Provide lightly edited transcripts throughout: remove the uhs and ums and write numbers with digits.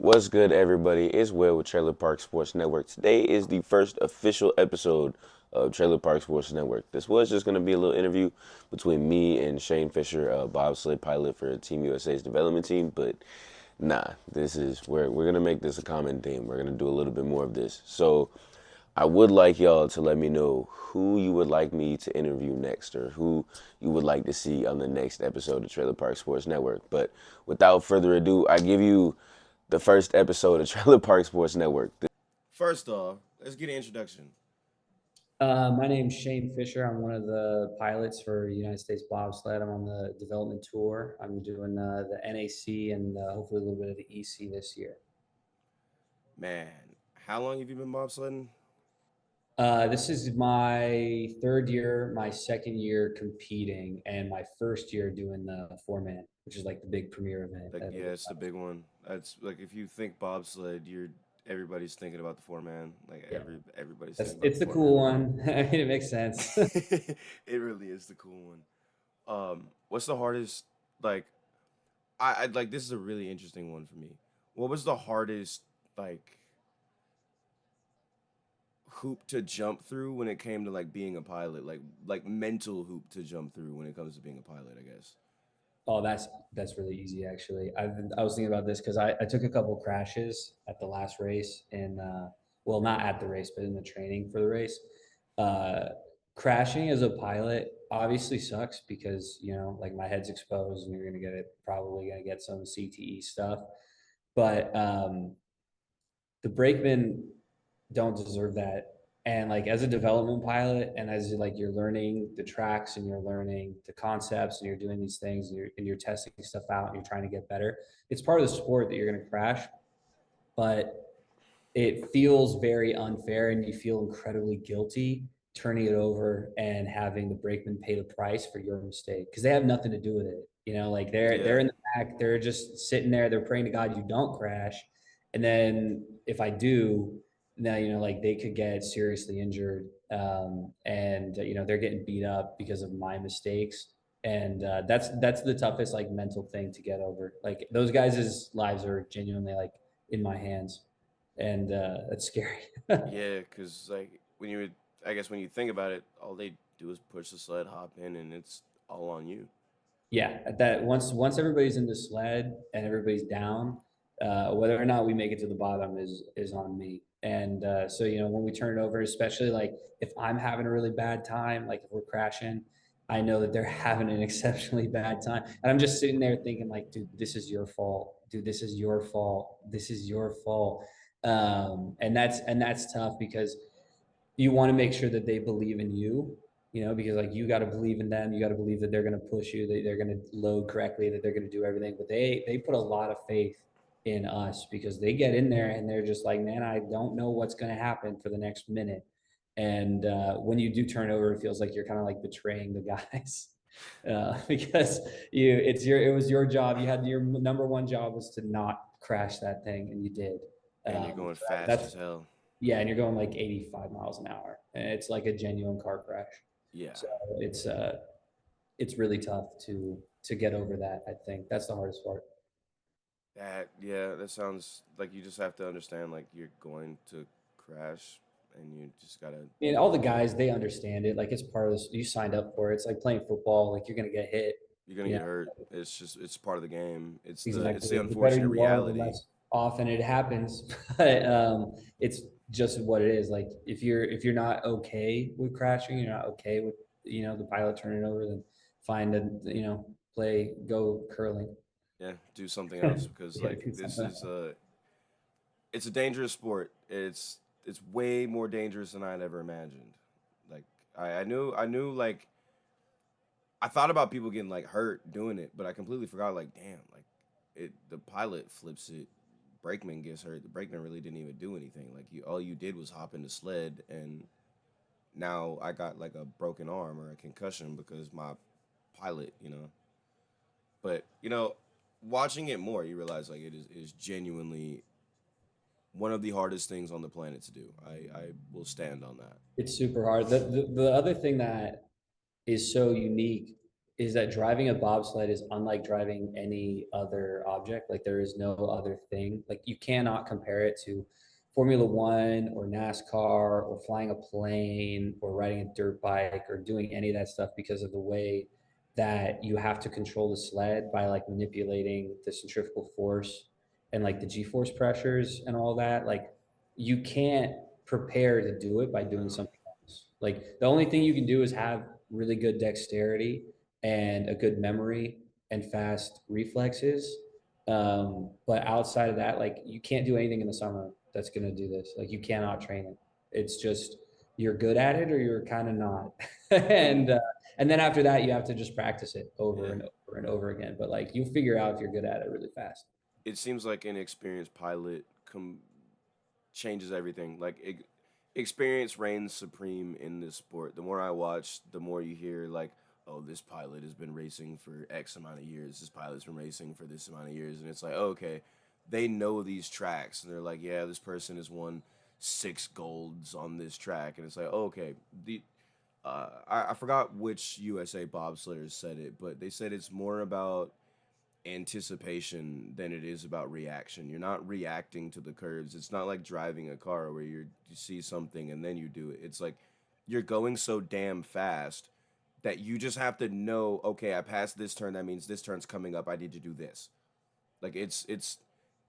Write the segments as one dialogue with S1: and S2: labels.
S1: What's good, everybody? It's Will with Trailer Park Sports Network. Today is the first official episode of Trailer Park Sports Network. This was just going to be a little interview between me and Shane Fisher, a bobsled pilot for Team USA's development team. But nah, we're gonna make this a common theme. We're gonna do a little bit more of this. So I would like y'all to let me know who you would like me to interview next, or who you would like to see on the next episode of Trailer Park Sports Network. But without further ado, I give you the first episode of Trailer Park Sports Network.
S2: First off, let's get an introduction.
S3: My name's Shane Fisher. I'm one of the pilots for United States Bobsled. I'm on the development tour. I'm doing the NAC and hopefully a little bit of the EC this year.
S2: Man, how long have you been bobsledding?
S3: This is my third year, my second year competing, and my first year doing the four man, which is like the big premier event.
S2: Like, yeah, it's the big one. That's like if you think bobsled, you're everybody's thinking about the four man. Like
S3: Yeah,
S2: everybody's
S3: that's
S2: thinking about
S3: it's
S2: the
S3: the
S2: four
S3: cool
S2: man.
S3: one. I mean, it makes sense.
S2: It really is the cool one. What's the hardest? Like, I like this is a really interesting one for me. What was the hardest like hoop to jump through when it came to like being a pilot? Like mental hoop to jump through when it comes to being a pilot, I guess.
S3: Oh, that's really easy actually. I was thinking about this because I took a couple crashes at the last race and well, not at the race, but in the training for the race. Uh, Crashing as a pilot obviously sucks because like my head's exposed and you're gonna get it probably gonna get some CTE stuff. But the brakemen don't deserve that. And like as a development pilot, and as like you're learning the tracks and you're learning the concepts and you're doing these things and you're testing stuff out and you're trying to get better, it's part of the sport that you're going to crash. But it feels very unfair and you feel incredibly guilty turning it over and having the brakeman pay the price for your mistake because they have nothing to do with it. Like they're
S2: Yeah,
S3: in the back, they're just sitting there, they're praying to God you don't crash. And then if I do, now like they could get seriously injured, and they're getting beat up because of my mistakes. And that's the toughest like mental thing to get over. Like those guys' lives are genuinely like in my hands, and that's scary.
S2: yeah, because like when you would, I guess when you think about it, all they do is push the sled, hop in, and it's all on you.
S3: Yeah, that once everybody's in the sled and everybody's down, whether or not we make it to the bottom is on me. And so when we turn it over, especially like if I'm having a really bad time, like if we're crashing, I know that they're having an exceptionally bad time, and I'm just sitting there thinking like, dude, this is your fault. Dude, this is your fault. This is your fault. And that's tough because you want to make sure that they believe in you, because like you got to believe in them. You got to believe that they're going to push you, that they're going to load correctly, that they're going to do everything. But they put a lot of faith in us because they get in there and they're just like, man, I don't know what's going to happen for the next minute. And when you do turn over, it feels like you're kind of like betraying the guys. Because it was your job. You had your number one job was to not crash that thing, and you did.
S2: And you're going
S3: So
S2: fast
S3: that's
S2: as hell.
S3: yeah, and you're going like 85 miles an hour, and it's like a genuine car crash.
S2: Yeah,
S3: So it's uh, it's really tough to get over that. I think that's the hardest part.
S2: that sounds like you just have to understand like you're going to crash, and you just gotta.
S3: And all the guys they understand it. Like it's part of this. You signed up for it. It's like playing football. Like you're gonna get hit.
S2: You're gonna
S3: You
S2: get
S3: know
S2: hurt. It's part of the game. It's
S3: exactly.
S2: the
S3: The better
S2: unfortunate
S3: you are, the
S2: reality.
S3: less often it happens. But it's just what it is. Like if you're not okay with crashing, you're not okay with the pilot turning over, then find a play go curling.
S2: Yeah, do something else because
S3: Yeah,
S2: like
S3: do
S2: this
S3: something.
S2: is it's a dangerous sport. It's way more dangerous than I'd ever imagined. Like I knew like I thought about people getting like hurt doing it, but I completely forgot like damn, like the pilot flips it, brakeman gets hurt. The brakeman really didn't even do anything. Like you all you did was hop in the sled, and now I got like a broken arm or a concussion because my pilot, But, watching it more, you realize like it is genuinely one of the hardest things on the planet to do. I will stand on that.
S3: It's super hard. The other thing that is so unique is that driving a bobsled is unlike driving any other object. Like there is no other thing. Like you cannot compare it to Formula One or NASCAR or flying a plane or riding a dirt bike or doing any of that stuff because of the way that you have to control the sled by like manipulating the centrifugal force and like the G-force pressures and all that. Like you can't prepare to do it by doing
S2: No.
S3: something else. Like the only thing you can do is have really good dexterity and a good memory and fast reflexes. But outside of that, like you can't do anything in the summer that's going to do this. Like you cannot train it. It's just you're good at it or you're kind of not.
S2: And
S3: And then after that, you have to just practice it over
S2: yeah,
S3: and over and over again. But like you figure out if you're good at it really fast.
S2: it seems like an experienced pilot changes everything. Experience reigns supreme in this sport. The more I watch, the more you hear like, "Oh, this pilot has been racing for X amount of years. This pilot's been racing for this amount of years," and it's like, oh, okay, they know these tracks, and they're like, "Yeah, this person has won 6 golds on this track," and it's like, oh, okay, I forgot which USA bobsledders said it, but they said it's more about anticipation than it is about reaction. You're not reacting to the curves. It's not like driving a car where you see something and then you do it. It's like you're going so damn fast that you just have to know, okay, I passed this turn, that means this turn's coming up. I need to do this. Like it's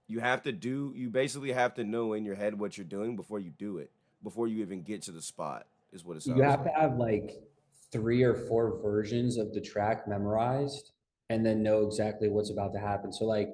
S2: you basically have to know in your head what you're doing before you do it. Before you even get to the spot is what it
S3: You
S2: sounds
S3: have to
S2: like.
S3: have like 3 or 4 versions of the track memorized and then know exactly what's about to happen. So like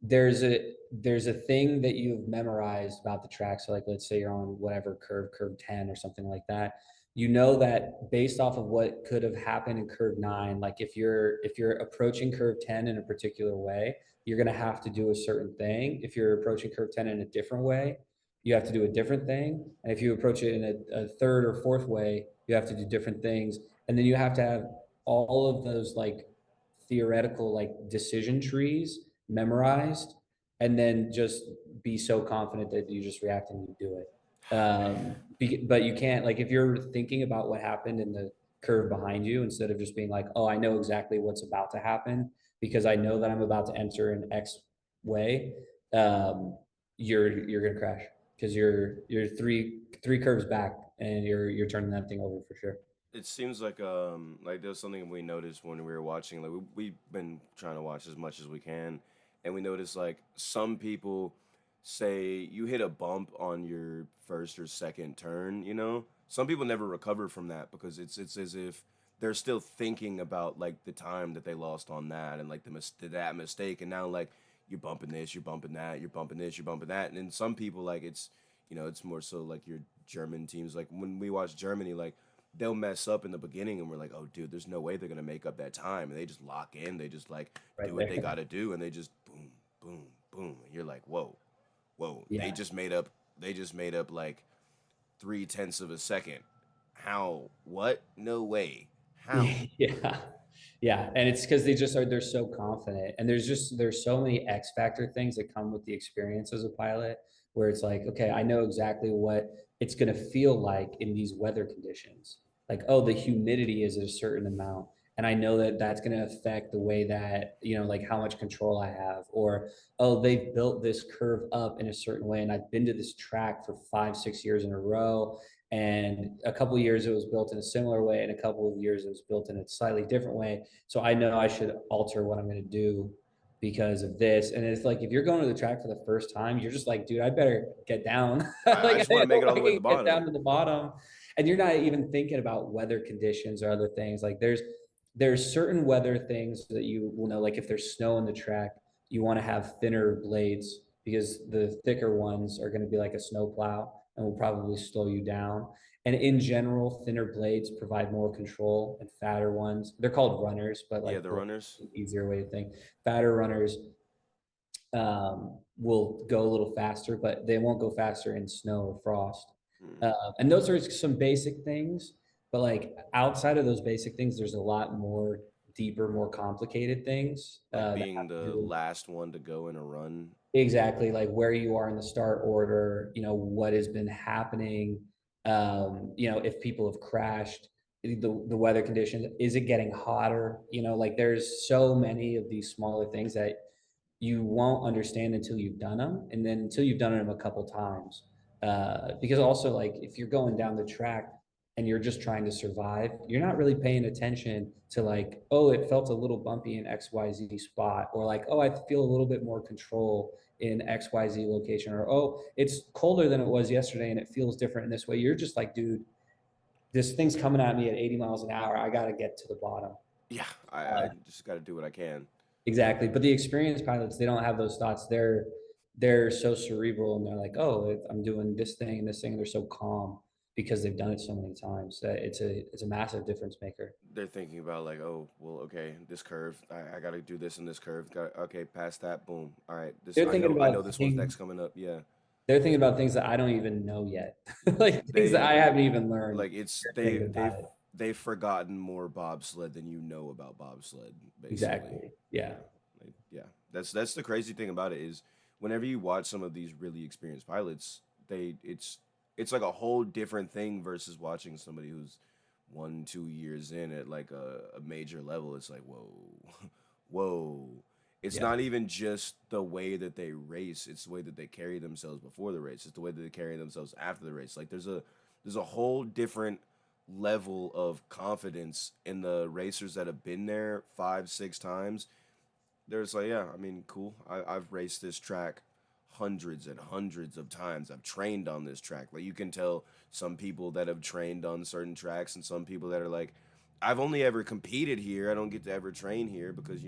S3: there's a thing that you've memorized about the track. So like let's say you're on whatever curve 10 or something like that. You know that based off of what could have happened in curve 9, like if you're approaching curve 10 in a particular way, you're going to have to do a certain thing. If you're approaching curve 10 in a different way, you have to do a different thing. And if you approach it in a third or fourth way, you have to do different things. And then you have to have all of those like theoretical like decision trees memorized and then just be so confident that you just react and you do it. But you can't, like, if you're thinking about what happened in the curve behind you, instead of just being like, oh, I know exactly what's about to happen because I know that I'm about to enter an X way, um, you're gonna crash because you're three curves back and you're turning that thing over for sure.
S2: It seems like there's something we noticed when we were watching. Like we've been trying to watch as much as we can, and we noticed like some people say you hit a bump on your first or second turn. Some people never recover from that because it's as if they're still thinking about like the time that they lost on that and like that mistake, and now like you're bumping this, you're bumping that, you're bumping this, you're bumping that, and then some people like it's more so like your German teams. Like when we watch Germany, like they'll mess up in the beginning and we're like, oh dude, there's no way they're gonna make up that time. And they just lock in, they just like
S3: Right
S2: do what they
S3: there.
S2: gotta do, and they just boom, boom, boom. And you're like, whoa, whoa. They
S3: Yeah.
S2: just made up like 3/10 of a second. How? What? No way. How?
S3: Yeah. Yeah. And it's because they're so confident. And there's so many X factor things that come with the experience as a pilot where it's like, okay, I know exactly what it's going to feel like in these weather conditions. Like, oh, the humidity is at a certain amount. And I know that that's going to affect the way that, like how much control I have. Or, oh, they've built this curve up in a certain way. And I've been to this track for 5, 6 years in a row, and a couple of years it was built in a similar way, and a couple of years it was built in a slightly different way. So I know I should alter what I'm going to do because of this. And it's like if you're going to the track for the first time, you're just like, dude, I better get down.
S2: I
S3: Like
S2: just want
S3: I
S2: to make it
S3: hope
S2: all
S3: I
S2: the way to the
S3: can get down
S2: bottom.
S3: to the bottom. And you're not even thinking about weather conditions or other things. Like there's certain weather things that you will know, like if there's snow on the track, you want to have thinner blades because the thicker ones are going to be like a snow plow and will probably slow you down. And in general, thinner blades provide more control, and fatter ones, they're called runners, but
S2: Yeah,
S3: like
S2: the
S3: for
S2: runners.
S3: an easier way to think, fatter runners will go a little faster, but they won't go faster in snow or frost.
S2: Hmm.
S3: And those are some basic things, but like outside of those basic things, there's a lot more deeper, more complicated things
S2: Like
S3: that
S2: being
S3: have to
S2: the
S3: do with
S2: last one to go in a run.
S3: exactly like where you are in the start order, what has been happening, if people have crashed. the weather conditions. Is it getting hotter? Like there's so many of these smaller things that you won't understand until you've done them, and then until you've done them a couple times. Because also, like, if you're going down the track and you're just trying to survive, you're not really paying attention to, like, oh, it felt a little bumpy in XYZ spot, or like, oh, I feel a little bit more control in XYZ location, or oh, it's colder than it was yesterday and it feels different in this way. You're just like, dude, this thing's coming at me at 80 miles an hour. I got to get to the bottom.
S2: Yeah, I
S3: Uh,
S2: just got to do what I can.
S3: exactly. But the experienced pilots, they don't have those thoughts. They're so cerebral, and they're like, oh, I'm doing this thing and this thing. And they're so calm because they've done it so many times that it's a massive difference maker.
S2: They're thinking about like, oh, well, okay, this curve, I got to do this in this curve. Got okay, past that, boom. All right, this
S3: They're thinking
S2: I know
S3: about
S2: this one's
S3: things.
S2: next coming up. Yeah,
S3: They're thinking about things that I don't even know yet, like things that
S2: they
S3: I haven't even learned.
S2: like it's
S3: They're thinking about it.
S2: they've forgotten more bobsled than you know about bobsled, basically.
S3: Exactly. Yeah.
S2: Like, yeah, that's the crazy thing about it is whenever you watch some of these really experienced pilots, it's like a whole different thing versus watching somebody who's 1 2 years in at like a major level. It's like whoa, whoa. It's
S3: Yeah.
S2: not even just the way that they race; it's the way that they carry themselves before the race. It's the way that they carry themselves after the race. Like there's a whole different level of confidence in the racers that have been there 5 6 times. There's like, yeah, I mean, cool. I've raced this track hundreds and hundreds of times. I've trained on this track. Like you can tell some people that have trained on certain tracks and some people that are like, I've only ever competed here. I don't get to ever train here because,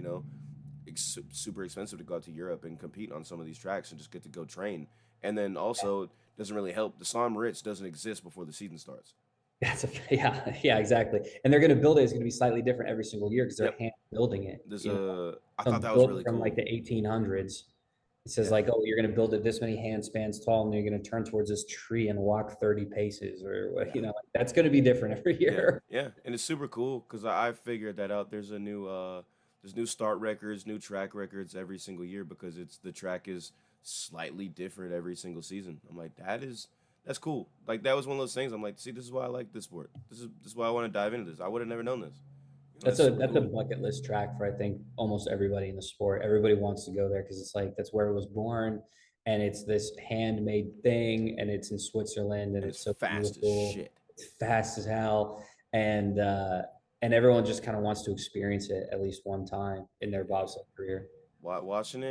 S2: it's super expensive to go out to Europe and compete on some of these tracks and just get to go train. And then also, it doesn't really help. The Sam Ritz doesn't exist before the season starts.
S3: Yeah, exactly. And they're going to build it. It's going to be slightly different every single year because they're
S2: Yep.
S3: hand building it.
S2: I thought
S3: Some
S2: that was
S3: book
S2: really
S3: from like
S2: cool.
S3: the 1800s. It says
S2: Yeah.
S3: like, oh, you're going to build it this many hand spans tall, and you're going to turn towards this tree and walk 30 paces, or
S2: Yeah.
S3: that's going to be different every
S2: Yeah,
S3: year.
S2: yeah, and it's super cool because I figured that out. There's new start records, new track records every single year because the track is slightly different every single season. I'm like, that's cool. Like that was one of those things. I'm like, see, this is why I like this sport. This is why I want to dive into this. I would have never known this.
S3: That's
S2: It's
S3: a
S2: super
S3: that's a
S2: cool,
S3: bucket list track for, I think, almost everybody in the sport. Everybody wants to go there because it's like that's where it was born, and it's this handmade thing, and it's in Switzerland, and
S2: and it's
S3: it's so
S2: fast as
S3: beautiful.
S2: shit.
S3: It's fast as hell, and uh, and everyone just kind of wants to experience it at least one time in their
S2: Yeah,
S3: bobsled career.
S2: watching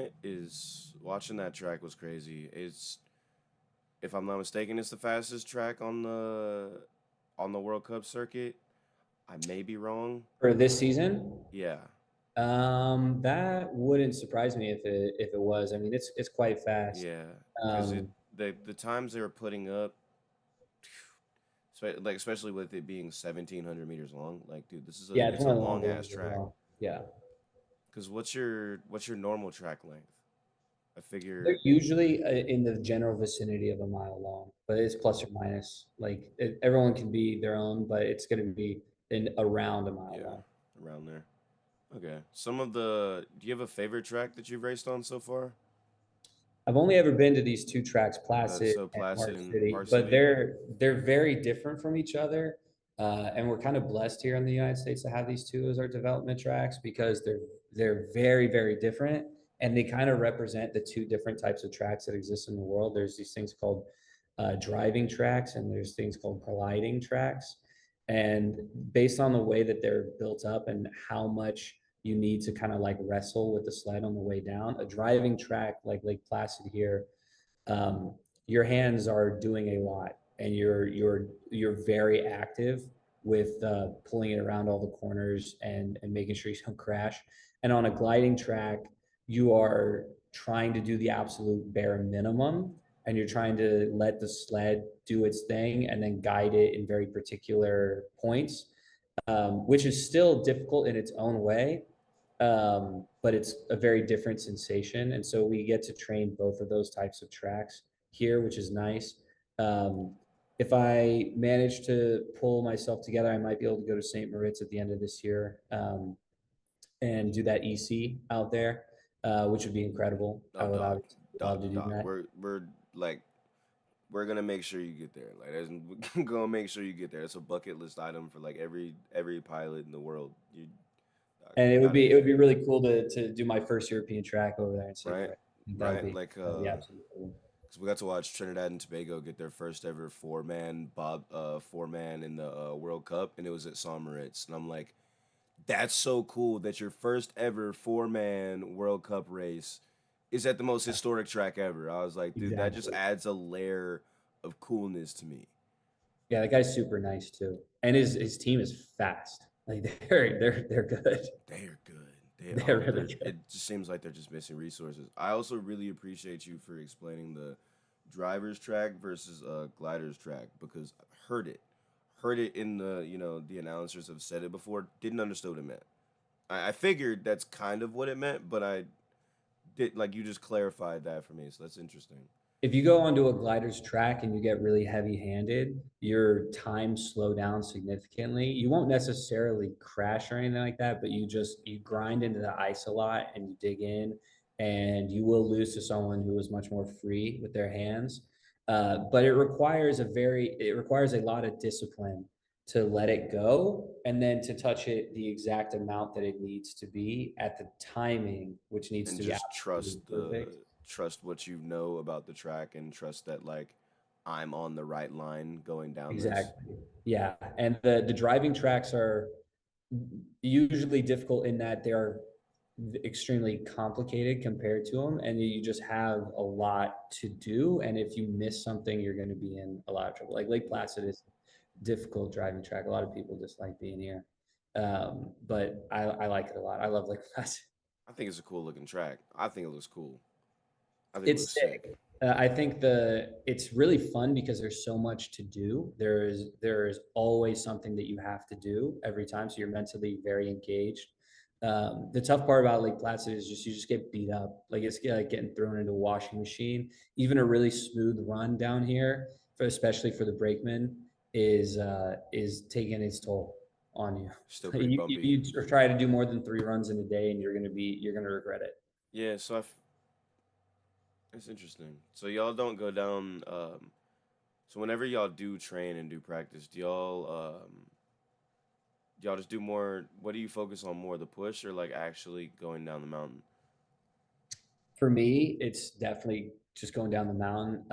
S2: that track was crazy. It's if I'm not mistaken, it's the fastest track on the World Cup circuit. I may be wrong.
S3: For this season,
S2: Yeah,
S3: that wouldn't surprise me if it was. I mean, it's quite fast.
S2: yeah, because
S3: Um,
S2: the times they were putting up, like especially with it being 1,700 meters long, like dude,
S3: yeah, it's
S2: it's
S3: one
S2: a
S3: of the
S2: long
S3: longer
S2: ass
S3: ones as
S2: track.
S3: well. Yeah.
S2: Because what's your normal track length? I
S3: They're
S2: figure,
S3: usually in the general vicinity of a mile long, but it's plus or minus. Like everyone can be their own, but it's going to be in around a mile
S2: yeah,
S3: long.
S2: around there. Okay, do you have a favorite track that you've raced on so far?
S3: I've only ever been to these two tracks, Placid
S2: So
S3: and
S2: Placid
S3: Park
S2: and
S3: City,
S2: Park
S3: but
S2: City.
S3: they're very different from each other. And we're kind of blessed here in the United States to have these two as our development tracks because they're very, very different, and they kind of represent the two different types of tracks that exist in the world. There's these things called driving tracks, and there's things called colliding tracks. And based on the way that they're built up and how much you need to kind of like wrestle with the sled on the way down, a driving track like Lake Placid here, um, your hands are doing a lot, and you're very active with pulling it around all the corners and making sure you don't crash. And on a gliding track, you are trying to do the absolute bare minimum, and you're trying to let the sled do its thing and then guide it in very particular points, which is still difficult in its own way, but it's a very different sensation. And so we get to train both of those types of tracks here, which is nice. Um, if I manage to pull myself together, I might be able to go to St. Moritz at the end of this year, and do that EC out there, which would be incredible. I
S2: Oh,
S3: would
S2: dog,
S3: obviously love to do that.
S2: We're like we're gonna make sure you get there. Like, we're gonna make sure you get there. It's a bucket list item for like every pilot in the world.
S3: And
S2: You gotta
S3: it
S2: get
S3: would be
S2: there,
S3: really cool to do my first European track over there in St.
S2: right?
S3: Croix.
S2: Right? Like,
S3: That would be absolutely cool.
S2: because we got to watch Trinidad and Tobago get their first ever four man in the World Cup, and it was at Saint Moritz, and I'm like, that's so cool that your first ever four-man World Cup race is at the most historic track ever. I was like, dude, that just
S3: Exactly.
S2: adds a layer of coolness to me.
S3: Yeah, that guy's super nice too, and his team is fast. Like they're good.
S2: They are good.
S3: They're really good.
S2: It just seems like they're just missing resources. I also really appreciate you for explaining the driver's track versus glider's track because I've heard it in the the announcers have said it before. Didn't understand what it meant. I figured that's kind of what it meant, but I did like you just clarified that for me, so that's interesting.
S3: If you go onto a glider's track and you get really heavy-handed, your time slow down significantly. You won't necessarily crash or anything like that, but you grind into the ice a lot and you dig in, and you will lose to someone who is much more free with their hands. But it requires a lot of discipline to let it go and then to touch it the exact amount that it needs to be at the timing, which needs
S2: And
S3: to be
S2: just
S3: absolutely perfect.
S2: trust what you know about the track and trust that like I'm on the right line going down this.
S3: Exactly. Yeah. And the driving tracks are usually difficult in that they're extremely complicated compared to them. And you just have a lot to do. And if you miss something, you're going to be in a lot of trouble. Like Lake
S2: Yeah,
S3: Placid is a difficult driving track. A lot of people dislike being here. But I like it a lot. I love Lake Placid.
S2: I think it's a cool looking track. I think it looks cool. I think it
S3: It's
S2: looks sick.
S3: sick. I think it's really fun because there's so much to do. There is always something that you have to do every time, so you're mentally very engaged. The tough part about Lake Placid is just you just get beat up. Like it's like getting thrown into a washing machine. Even a really smooth run down here, especially for the brakeman, is taking its toll on you.
S2: Still pretty
S3: You
S2: bumpy.
S3: try to do more than 3 runs in a day, and you're gonna regret it.
S2: Yeah, it's interesting. So y'all don't go down. So whenever y'all do train and do practice, do y'all just do more? What do you focus on more, the push or like actually going down the mountain?
S3: For me, it's definitely just going down the mountain.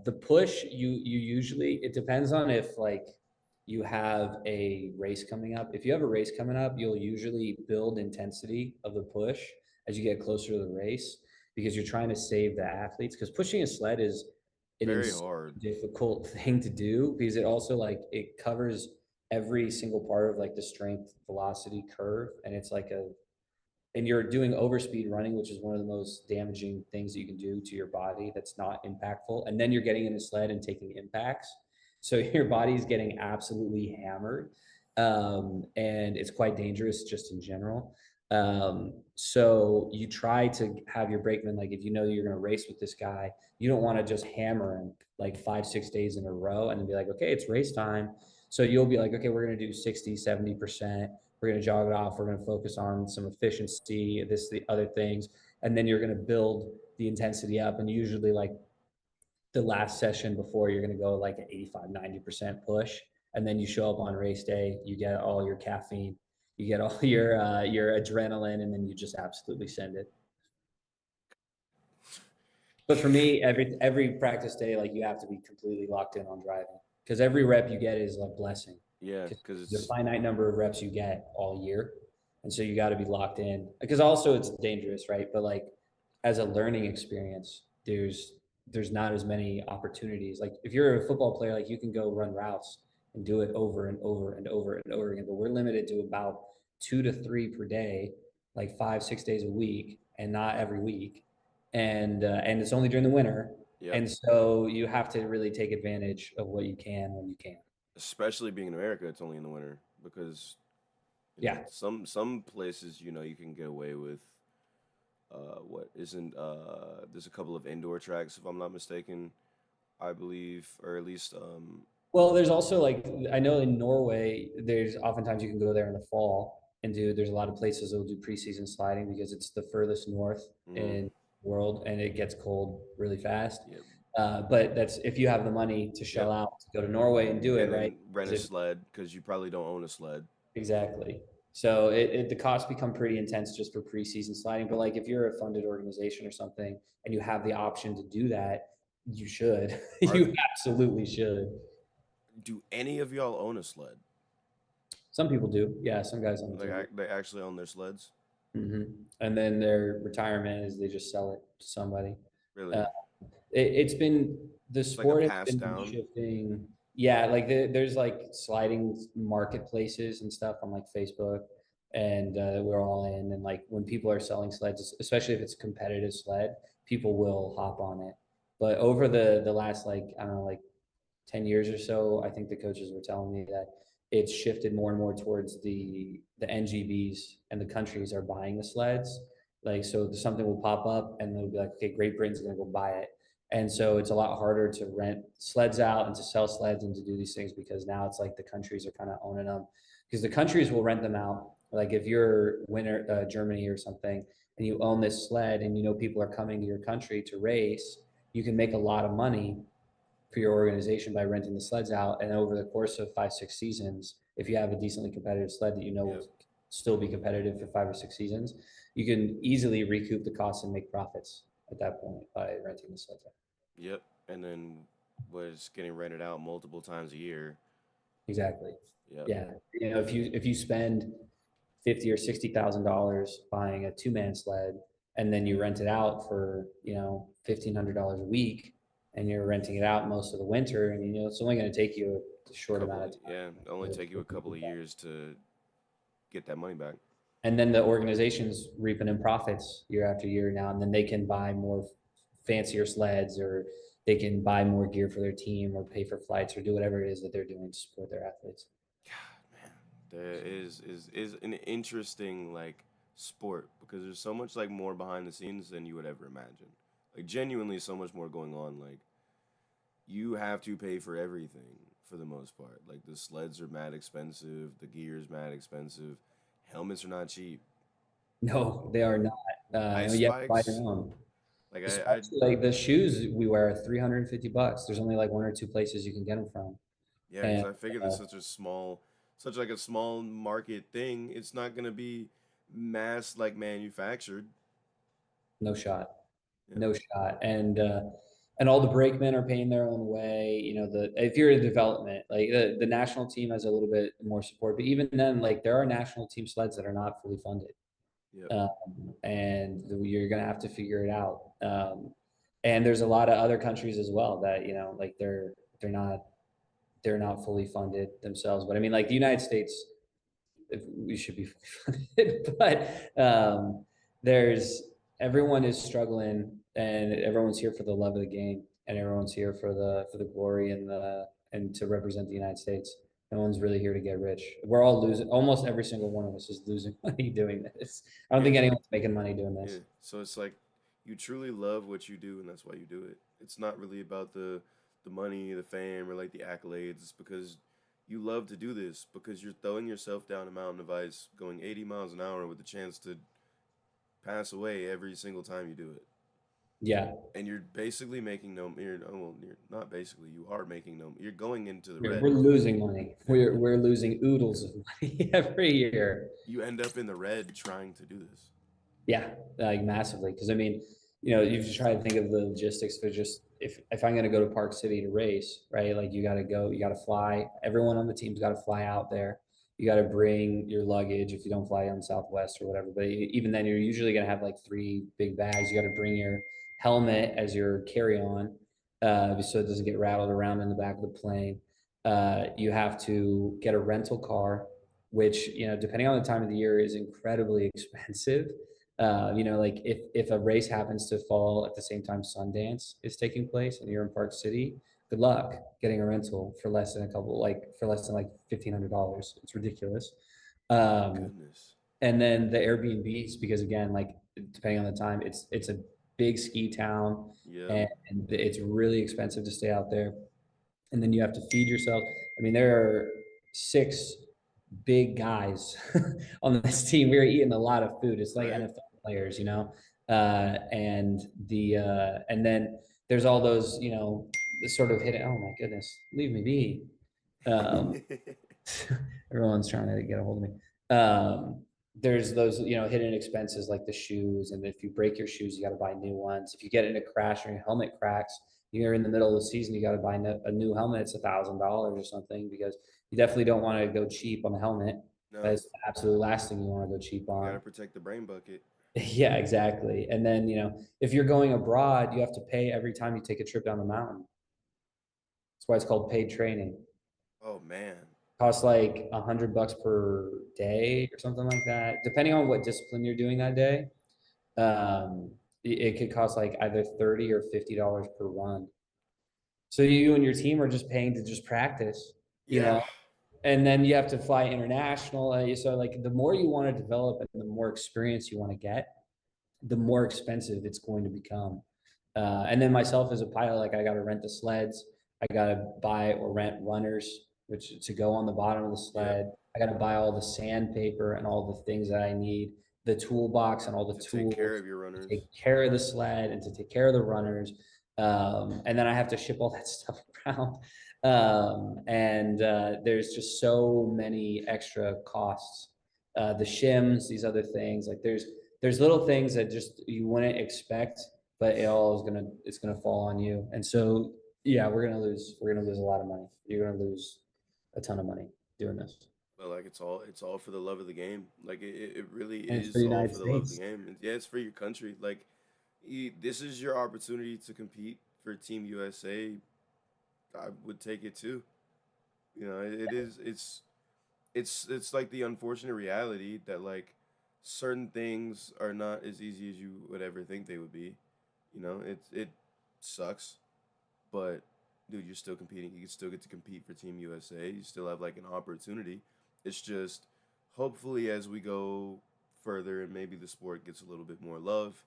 S3: The push, you usually it depends on if like you have a race coming up. If you have a race coming up, you'll usually build intensity of the push as you get closer to the race because you're trying to save the athletes. Because pushing a sled is an
S2: Very
S3: insanely
S2: hard.
S3: difficult thing to do because it also like it covers every single part of like the strength velocity curve, and it's like a and you're doing overspeed running, which is one of the most damaging things that you can do to your body that's not impactful. And then you're getting in a sled and taking impacts. So your body's getting absolutely hammered. And it's quite dangerous just in general. So you try to have your brakeman, like if you know you're going to race with this guy, you don't want to just hammer him like 5, 6 days in a row and then be like, okay, it's race time. So you'll be like, okay, we're going to do 60, 70%. We're going to jog it off. We're going to focus on some efficiency, the other things. And then you're going to build the intensity up. And usually, like the last session before, you're going to go like an 85, 90% push. And then you show up on race day, you get all your caffeine, you get all your adrenaline, and then you just absolutely send it. But for me, every practice day, like you have to be completely locked in on driving because every rep you get is a blessing.
S2: Yeah,
S3: Because
S2: because
S3: there's a
S2: it's
S3: finite number of reps you get all year, and so you got to be locked in. Because also it's dangerous, right? But like as a learning experience, there's not as many opportunities. Like if you're a football player, like you can go run routes and do it over and over and over and over again. But we're limited to about 2 to 3 per day, like 5, 6 days a week, and not every week and it's only during the winter,
S2: yep.
S3: and so you have to really take advantage of what you can when you can.
S2: Especially being in America, it's only in the winter because
S3: Yeah.
S2: some places you can get away with what isn't there's a couple of indoor tracks if I'm not mistaken, I believe, or at least
S3: Well, there's also like I know in Norway, there's oftentimes you can go there in the fall and do. There's a lot of places that will do preseason sliding because it's the furthest north
S2: mhm,
S3: in the world and it gets cold really fast.
S2: yeah,
S3: But that's if you have the money to shell
S2: Yep.
S3: out to go to Norway and do it,
S2: And
S3: right?
S2: then rent
S3: Because
S2: a
S3: if
S2: sled because you probably don't own a sled.
S3: exactly. So the costs become pretty intense just for preseason sliding. But like if you're a funded organization or something and you have the option to do that, you should.
S2: Are
S3: You absolutely should.
S2: do any of y'all own a sled?
S3: Some people do. Yeah, some guys on the
S2: Like
S3: team do.
S2: they actually own their sleds?
S3: Hmm. And then their retirement is they just sell it to somebody.
S2: Really?
S3: Uh, it's been the
S2: It's like a
S3: sport has
S2: pass
S3: been
S2: down.
S3: shifting. Yeah, like there's like sliding marketplaces and stuff on like Facebook, and we're all in. And like when people are selling sleds, especially if it's a competitive sled, people will hop on it. But over the last like I don't know like 10 years or so, I think the coaches were telling me that it's shifted more and more towards the NGBs and the countries are buying the sleds. Like, so something will pop up and they'll be like, okay, Great Britain's going to go buy it. And so it's a lot harder to rent sleds out and to sell sleds and to do these things because now it's like the countries are kind of owning them because the countries will rent them out. Like if you're winter Germany or something and you own this sled and you know people are coming to your country to race, you can make a lot of money for your organization by renting the sleds out. And over the course of 5, 6 seasons, if you have a decently competitive sled that you know
S2: Yep.
S3: will still be competitive for 5 or 6 seasons, you can easily recoup the costs and make profits at that point by renting the sleds out.
S2: Yep. And then was getting rented out multiple times a year.
S3: Exactly.
S2: Yep.
S3: Yeah. You know, if you spend 50 or 60 thousand dollars buying a 2-man sled and then you rent it out for $1,500 a week and you're renting it out most of the winter and it's only going to take you a short amount of
S2: Yeah, it only take you a couple of
S3: time.
S2: years to get that money back.
S3: And then the organization's reaping in profits year after year now, and then they can buy more fancier sleds or they can buy more gear for their team or pay for flights or do whatever it is that they're doing to support their athletes.
S2: God, man, there is an interesting like sport because there's so much like more behind the scenes than you would ever imagine. Like genuinely, so much more going on. Like you have to pay for everything for the most part. Like the sleds are mad expensive, the gear is mad expensive, helmets are not cheap.
S3: No, they are not.
S2: Ice
S3: You have to buy your
S2: spikes,
S3: own.
S2: like I
S3: Especially like the shoes we wear are $350. There's only like one or two places you can get them from.
S2: yeah, because
S3: And
S2: I figured
S3: uh,
S2: it's such like a small market thing. It's not gonna be mass like manufactured.
S3: no shot.
S2: Yeah,
S3: No shot. And all the brakemen are paying their own way. The if you're in development, like the national team has a little bit more support, but even then, like there are national team sleds that are not fully funded,
S2: yep,
S3: um, and you're gonna have to figure it out. And there's a lot of other countries as well that like they're not they're not fully funded themselves. But I mean, like the United States we should be funded, but there's everyone is struggling, and everyone's here for the love of the game, and everyone's here for the glory and to represent the United States. No one's really here to get rich. We're all losing. Almost every single one of us is losing money doing this. I don't
S2: yeah,
S3: think anyone's making money doing
S2: yeah.
S3: this.
S2: So it's like you truly love what you do, and that's why you do it. It's not really about the money, the fame, or like the accolades. It's because you love to do this because you're throwing yourself down a mountain of ice, going 80 miles an hour with the chance to pass away every single time you do it.
S3: Yeah,
S2: And you're basically making no. You're not basically. You are making no. You're going into the
S3: we're,
S2: red.
S3: we're losing money.
S2: Yeah,
S3: We're losing oodles of money every year.
S2: you end up in the red trying to do this.
S3: Yeah, like massively. Because I mean, you just try to think of the logistics for just if I'm going to go to Park City to race, right? Like you got to go, you got to fly. Everyone on the team's got to fly out there. You got to bring your luggage if you don't fly on Southwest or whatever. But even then, you're usually going to have like 3 big bags. You got to bring your helmet as your carry on, so it doesn't get rattled around in the back of the plane. You have to get a rental car, which depending on the time of the year is incredibly expensive. Like if a race happens to fall at the same time Sundance is taking place and you're in Park City, good luck getting a rental for less than like $1,500. It's ridiculous.
S2: My
S3: Um,
S2: goodness.
S3: and then the Airbnbs, because again, like depending on the time, it's a big ski town
S2: Yep.
S3: and it's really expensive to stay out there. And then you have to feed yourself. I mean, there are 6 big guys on this team. We were eating a lot of food. It's like
S2: Right.
S3: NFL players. And then there's all those, the sort of hidden, oh my goodness, leave me be. Um, everyone's trying to get a hold of me. There's those, hidden expenses like the shoes. And if you break your shoes, you got to buy new ones. If you get in a crash or your helmet cracks, you're in the middle of the season, you got to buy a new helmet. It's $1,000 or something, because you definitely don't want to go cheap on the helmet.
S2: No,
S3: That's the absolute last thing you want to go cheap
S2: you got to
S3: on.
S2: protect the brain bucket.
S3: Yeah, exactly. And then, if you're going abroad, you have to pay every time you take a trip down the mountain. That's why it's called paid training.
S2: Oh man.
S3: Costs like $100 per day or something like that, depending on what discipline you're doing that day. It could cost like either 30 or $50 per run. So you and your team are just paying to just practice, you
S2: Yeah.
S3: know, and then you have to fly international. So like the more you want to develop and the more experience you want to get, the more expensive it's going to become. And then myself as a pilot, like I got to rent the sleds, I got to buy or rent runners, which to go on the bottom of the
S2: Yep.
S3: sled. I got to buy all the sandpaper and all the things that I need, the toolbox and all the
S2: To take care
S3: tools
S2: of your
S3: to
S2: runners.
S3: take care of the sled and to take care of the runners. And then I have to ship all that stuff around. And there's just so many extra costs. The shims, these other things, like there's little things that just you wouldn't expect, but it's gonna fall on you. And so yeah, we're gonna lose a lot of money. You're gonna lose a ton of money doing this.
S2: But like it's all for the love of the game. Like it really
S3: And it's for
S2: is
S3: the
S2: all
S3: United
S2: for the love of the
S3: States.
S2: game. And yeah, it's for your country. Like this is your opportunity to compete for Team USA. I would take it too. It is. It's like the unfortunate reality that like certain things are not as easy as you would ever think they would be. It sucks, but dude, you're still competing. You still get to compete for Team USA. You still have like an opportunity. It's just hopefully as we go further and maybe the sport gets a little bit more love,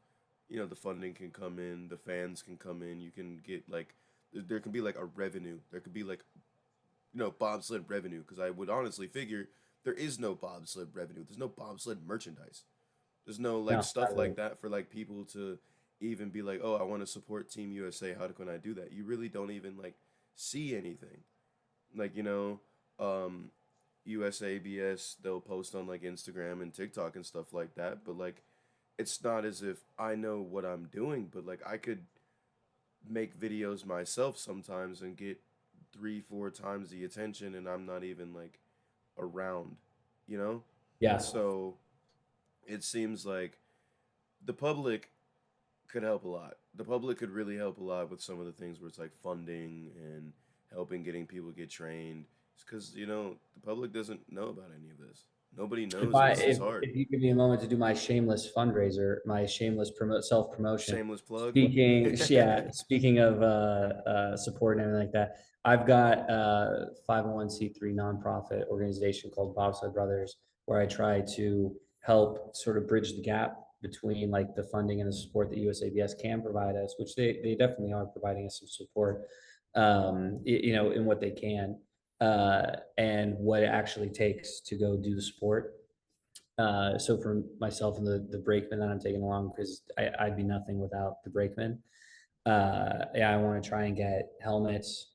S2: the funding can come in, the fans can come in. You can get like there can be like a revenue. There could be like bobsled revenue because I would honestly figure there is no bobsled revenue. There's no bobsled merchandise. There's no like
S3: No,
S2: stuff
S3: not really.
S2: like that for like people to even be like, oh, I want to support Team USA. How can I do that? You really don't even like see anything. Like USABS they'll post on like Instagram and TikTok and stuff like that. But like, it's not as if I know what I'm doing. But like, I could make videos myself sometimes and get 3, 4 times the attention, and I'm not even like around. You know.
S3: Yeah.
S2: So it seems like the public could help a lot. The public could really help a lot with some of the things where it's like funding and helping getting people get trained. It's because the public doesn't know about any of this. Nobody
S3: If
S2: knows
S3: I
S2: it's this
S3: if
S2: hard.
S3: if you give me a moment to do my shameless fundraiser, my shameless self promotion.
S2: Shameless plug.
S3: Speaking of support and everything like that, I've got a 501(c)(3) nonprofit organization called Bobsled Brothers, where I try to help sort of bridge the gap between like the funding and the support that USABS can provide us, which they definitely are providing us some support, in what they can, and what it actually takes to go do the sport. So for myself and the brakeman that I'm taking along, because I'd be nothing without the brakeman. Yeah, I want to try and get helmets,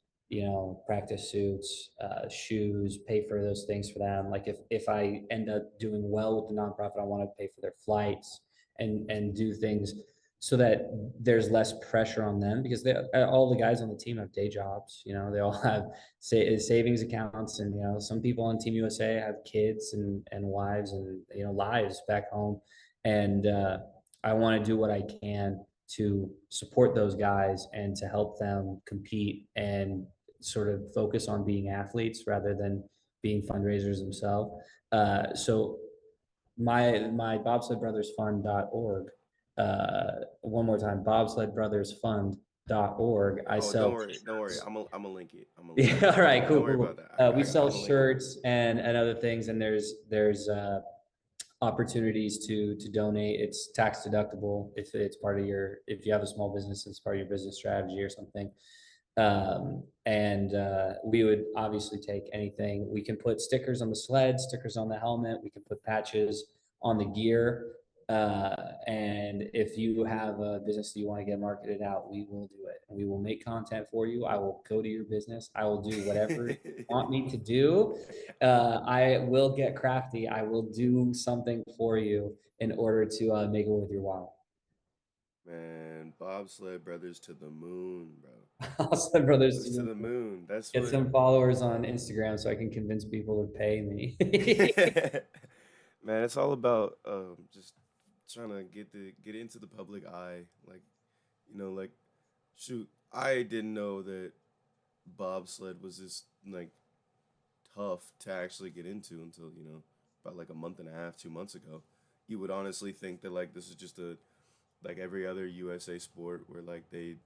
S3: practice suits, shoes, pay for those things for them. Like if I end up doing well with the nonprofit, I want to pay for their flights and do things so that there's less pressure on them, because all the guys on the team have day jobs. They all have savings accounts, and some people on Team USA have kids and wives and lives back home, and I want to do what I can to support those guys and to help them compete and sort of focus on being athletes rather than being fundraisers themselves. So my bobsledbrothersfund.org, one more time, bobsledbrothersfund.org. I
S2: Oh, don't
S3: sell
S2: worry, don't worry.
S3: t-shirts.
S2: I'm a link it. I'm a link
S3: Yeah,
S2: it.
S3: all right, cool,
S2: Don't
S3: cool,
S2: worry
S3: cool.
S2: about that. I
S3: We sell
S2: I'm a link it.
S3: shirts and other things, and there's opportunities to donate. It's tax deductible if it's part of if you have a small business, it's part of your business strategy or something. And we would obviously take anything. We can put stickers on the sled, stickers on the helmet. We can put patches on the gear. And if you have a business that you want to get marketed out, we will do it. And we will make content for you. I will go to your business. I will do whatever you want me to do. I will get crafty. I will do something for you in order to make it worth your while.
S2: Man, bobsled brothers to the moon, bro.
S3: Also, brothers,
S2: Brothers to the moon. That's
S3: get
S2: what.
S3: some followers on Instagram so I can convince people to pay me.
S2: Man, it's all about just trying to get into the public eye. Like, like shoot, I didn't know that bobsled was this like tough to actually get into until, about like a month and a half, 2 months ago. You would honestly think that like this is just a like every other USA sport where like they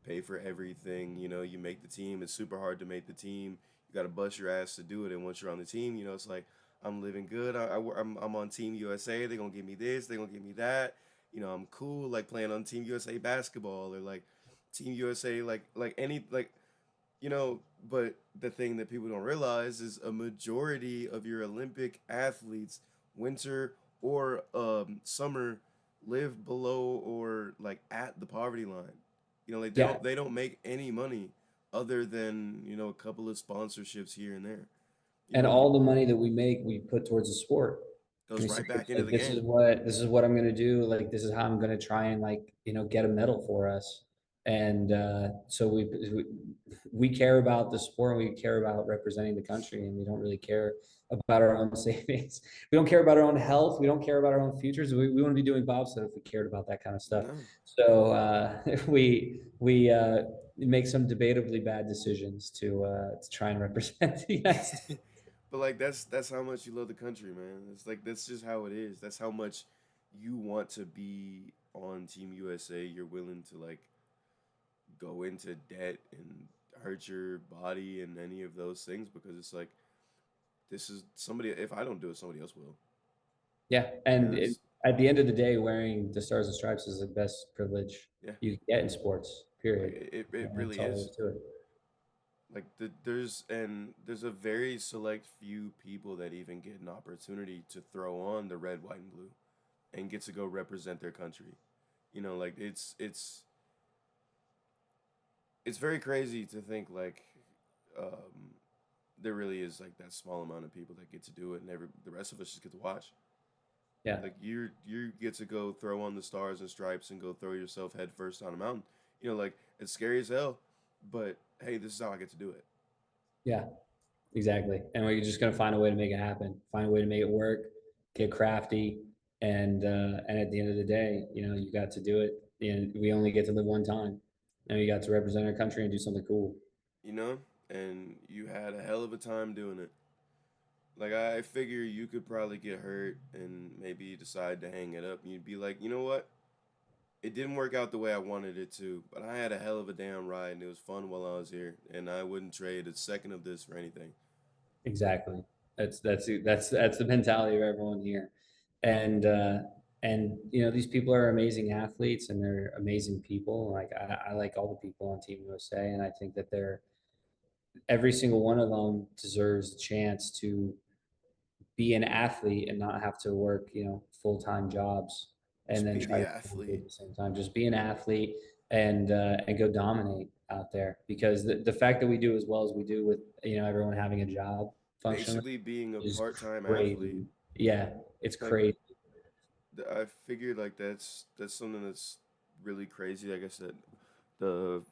S2: pay for everything. You make the team. It's super hard to make the team. You got to bust your ass to do it. And once you're on the team, it's like I'm living good. I'm on Team USA. They're gonna give me this. They're gonna give me that. I'm cool. Like playing on Team USA basketball or like Team USA. Like any like but the thing that people don't realize is a majority of your Olympic athletes, winter or summer, live below or like at the poverty line. Like they
S3: Yeah.
S2: don't make any money other than a couple of sponsorships here and there.
S3: And
S2: You
S3: all the money that we make, we put towards the sport.
S2: goes
S3: We say
S2: right back
S3: it's
S2: into
S3: like
S2: the
S3: this is
S2: game.
S3: what I'm gonna do. Like this is how I'm gonna try and like get a medal for us. And so we care about the sport. And we care about representing the country, and we don't really care about our own savings. We don't care about our own health. We don't care about our own futures. We wouldn't be doing bobsled if we cared about that kind of stuff.
S2: No,
S3: So we make some debatably bad decisions to try and represent the United States.
S2: but like that's how much you love the country, man. It's like that's just how it is. That's how much you want to be on Team USA. You're willing to like go into debt and hurt your body and any of those things because it's like this is somebody. If I don't do it, somebody else will.
S3: Yeah,
S2: And
S3: and
S2: it's
S3: at the end of the day, wearing the stars and stripes is the best privilege
S2: yeah,
S3: you can get in sports.
S2: like
S3: Period.
S2: it
S3: And that's
S2: really
S3: all there
S2: is.
S3: is to it.
S2: Like there's a very select few people that even get an opportunity to throw on the red, white, and blue, and get to go represent their country. Like it's very crazy to think like um, there really is like that small amount of people that get to do it, and the rest of us just get to watch.
S3: Yeah,
S2: Like you get to go throw on the stars and stripes and go throw yourself head first on a mountain. Like it's scary as hell, but hey, this is how I get to do it.
S3: yeah, exactly. And we're just gonna find a way to make it happen. Find a way to make it work. Get crafty, and at the end of the day, you got to do it. And we only get to live one time. Now you got to represent our country and do something cool.
S2: You know, and you had a hell of a time doing it. Like I figure you could probably get hurt and maybe decide to hang it up, and you'd be like, you know what? It didn't work out the way I wanted it to, but I had a hell of a damn ride, and it was fun while I was here, and I wouldn't trade a second of this for anything.
S3: Exactly. That's the mentality of everyone here, and these people are amazing athletes and they're amazing people. Like I like all the people on Team USA, and I think that they're every single one of them deserves a chance to be an athlete and not have to work full-time jobs and
S2: Just
S3: then
S2: be
S3: try
S2: the
S3: to do
S2: athlete.
S3: at the same time. Just be an athlete and go dominate out there because the fact that we do as well as we do with everyone having a job functionally
S2: Basically, being a
S3: is
S2: part-time athlete.
S3: crazy. Yeah, it's
S2: Like
S3: crazy.
S2: I figured, like that's something that's really crazy. I guess that the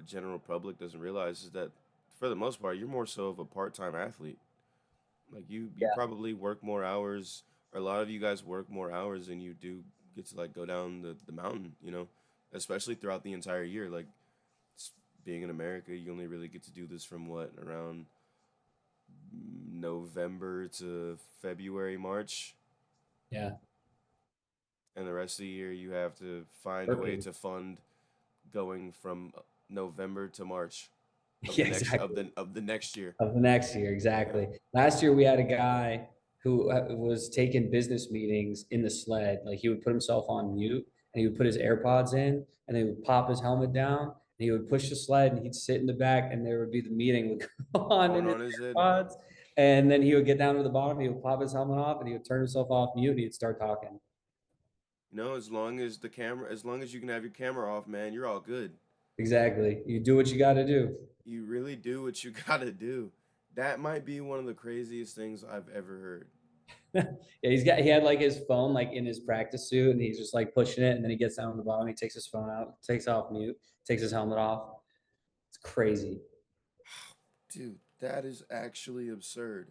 S2: general public doesn't realize is that for the most part, you're more so of a part-time athlete. Like you
S3: Yeah,
S2: probably work more hours, or a lot of you guys work more hours than you do get to like go down the mountain. Especially throughout the entire year. Like being in America, you only really get to do this from what around November to February, March,
S3: yeah,
S2: and the rest of the year you have to find a way
S3: working.
S2: to fund going from November to March of the
S3: Yeah,
S2: next of
S3: exactly.
S2: the next year.
S3: Of the next year,
S2: Yeah.
S3: exactly. Last year we had a guy who was taking business meetings in the sled. Like he would put himself on mute and he would put his AirPods in and he would pop his helmet down and he would push the sled and he'd sit in the back and there would be the meeting would go on in
S2: Going
S3: his
S2: on his head.
S3: AirPods. And then he would get down to the bottom, he would pop his helmet off and he would turn himself off mute and he'd start talking.
S2: You know, as long as you can have your camera off, man, you're all good.
S3: Exactly. You do what you got to do.
S2: You really do what you gotta do. That might be one of the craziest things I've ever heard.
S3: Yeah, he had like his phone like in his practice suit, and he's just like pushing it, and then he gets down on the bottom, he takes his phone out, takes off mute, takes his helmet off. It's crazy.
S2: Dude, that is actually absurd.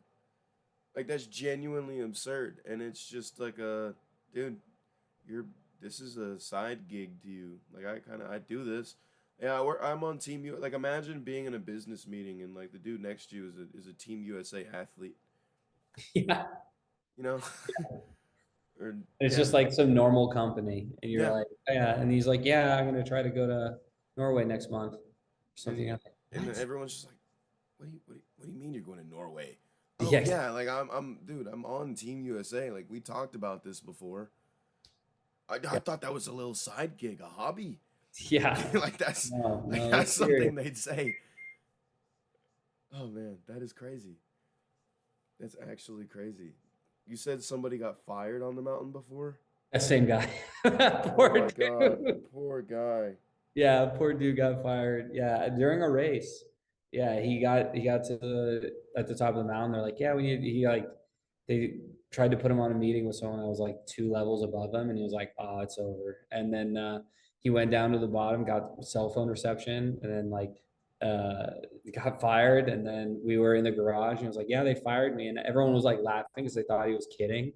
S2: Like that's genuinely absurd, and it's just like a dude. You're this is a side gig to you. Like I do this. Yeah, I'm on Team U. Like imagine being in a business meeting and like the dude next to you is a Team USA athlete.
S3: Yeah.
S2: You know, or
S3: It's
S2: yeah,
S3: just like some normal company, and you're
S2: yeah.
S3: like, yeah, and he's like, yeah, I'm gonna try to go to Norway next month or
S2: And
S3: something. I'm like,
S2: and then
S3: what?
S2: everyone's just like, what do you mean you're going to Norway? Oh
S3: Yeah,
S2: yeah, like dude, I'm on Team USA. Like we talked about this before. I
S3: yeah,
S2: thought that was a little side gig, a hobby.
S3: yeah.
S2: like
S3: No, no,
S2: that's
S3: it's serious.
S2: something they'd say. Oh man, that is crazy. That's actually crazy. You said somebody got fired on the mountain before?
S3: That same guy.
S2: Oh
S3: Poor
S2: my god,
S3: dude.
S2: poor guy.
S3: Yeah, poor dude got fired. Yeah, during a race. Yeah, he got to the at the top of the mountain. They're like, yeah, we need. He like they tried to put him on a meeting with someone that was like two levels above him, and he was like, oh, it's over. And then he went down to the bottom, got cell phone reception, and then like uh got fired. And then we were in the garage, and he was like, yeah, they fired me, and everyone was like laughing because they thought he was kidding.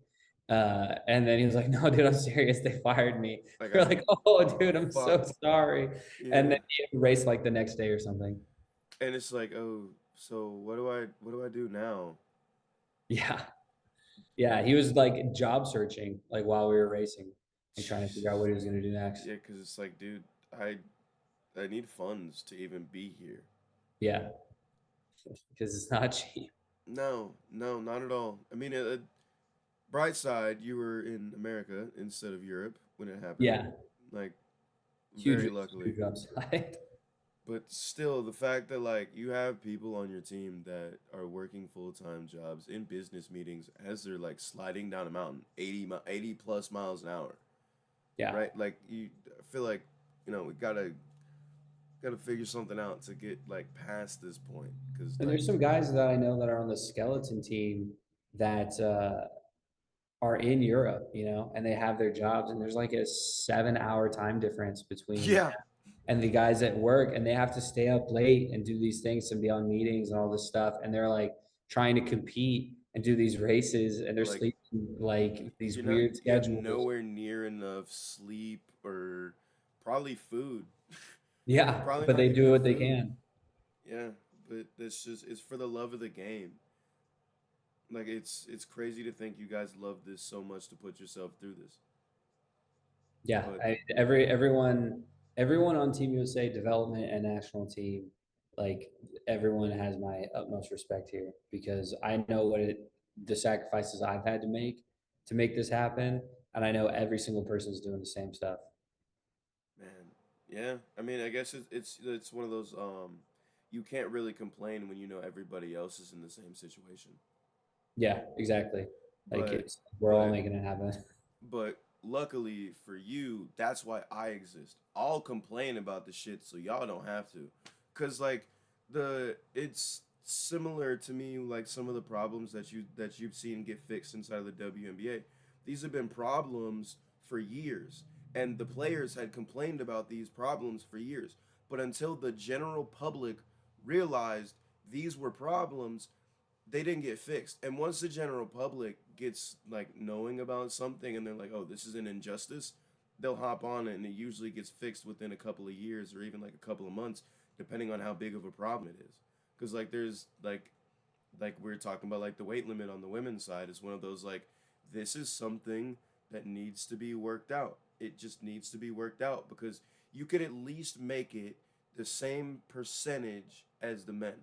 S3: And then he was like, no, dude, I'm serious. They fired me.
S2: Like
S3: We're like, oh,
S2: oh
S3: dude, I'm so
S2: fuck.
S3: sorry. And
S2: Yeah.
S3: then he raced like the next day or something.
S2: And it's like, oh, so what do I do now?
S3: Yeah. Yeah. He was like job searching like while we were racing and trying to figure out
S2: Jesus.
S3: what he was going to do next.
S2: Yeah, because it's like, dude, I I need funds to even be here.
S3: Yeah. Because it's not cheap.
S2: No, no, not at all. I mean, bright side, you were in America instead of Europe when it happened.
S3: Yeah.
S2: Like,
S3: Huge,
S2: very luckily.
S3: huge upside.
S2: But still, the fact that like you have people on your team that are working full time jobs in business meetings as they're like sliding down a mountain, 80 plus miles an hour,
S3: Yeah.
S2: right? Like I feel like we gotta figure something out to get like past this point, because
S3: And
S2: like
S3: there's some guys that I know that are on the skeleton team that are in Europe, and they have their jobs, and there's like a 7 hour time difference between
S2: yeah,
S3: and the guys at work, and they have to stay up late and do these things and be on meetings and all this stuff, and they're like trying to compete and do these races, and they're
S2: like
S3: sleeping like these
S2: you're not
S3: weird
S2: you have
S3: schedules.
S2: nowhere near enough sleep or probably food.
S3: Yeah,
S2: Probably
S3: but
S2: not
S3: they
S2: even
S3: do
S2: enough
S3: what they
S2: food.
S3: can.
S2: Yeah, but it's for the love of the game. Like it's crazy to think you guys love this so much to put yourself through this.
S3: Yeah,
S2: But
S3: everyone on Team USA development and national team, like everyone has my utmost respect here because I know the sacrifices I've had to make this happen, and I know every single person is doing the same stuff.
S2: man, yeah. I mean, I guess it's one of those you can't really complain when you know everybody else is in the same situation.
S3: Yeah, exactly. Like
S2: But
S3: we're all
S2: but
S3: making it happen.
S2: but luckily for you, that's why I exist. I'll complain about the shit so y'all don't have to. Cause like it's similar to me like some of the problems that you've seen get fixed inside of the WNBA. These have been problems for years. And the players had complained about these problems for years. But until the general public realized these were problems, they didn't get fixed. And once the general public gets like knowing about something and they're like, "Oh, this is an injustice," they'll hop on it, and it usually gets fixed within a couple of years or even like a couple of months, depending on how big of a problem it is. Because like there's like we are talking about like the weight limit on the women's side is one of those like this is something that needs to be worked out. It just needs to be worked out because you could at least make it the same percentage as the men.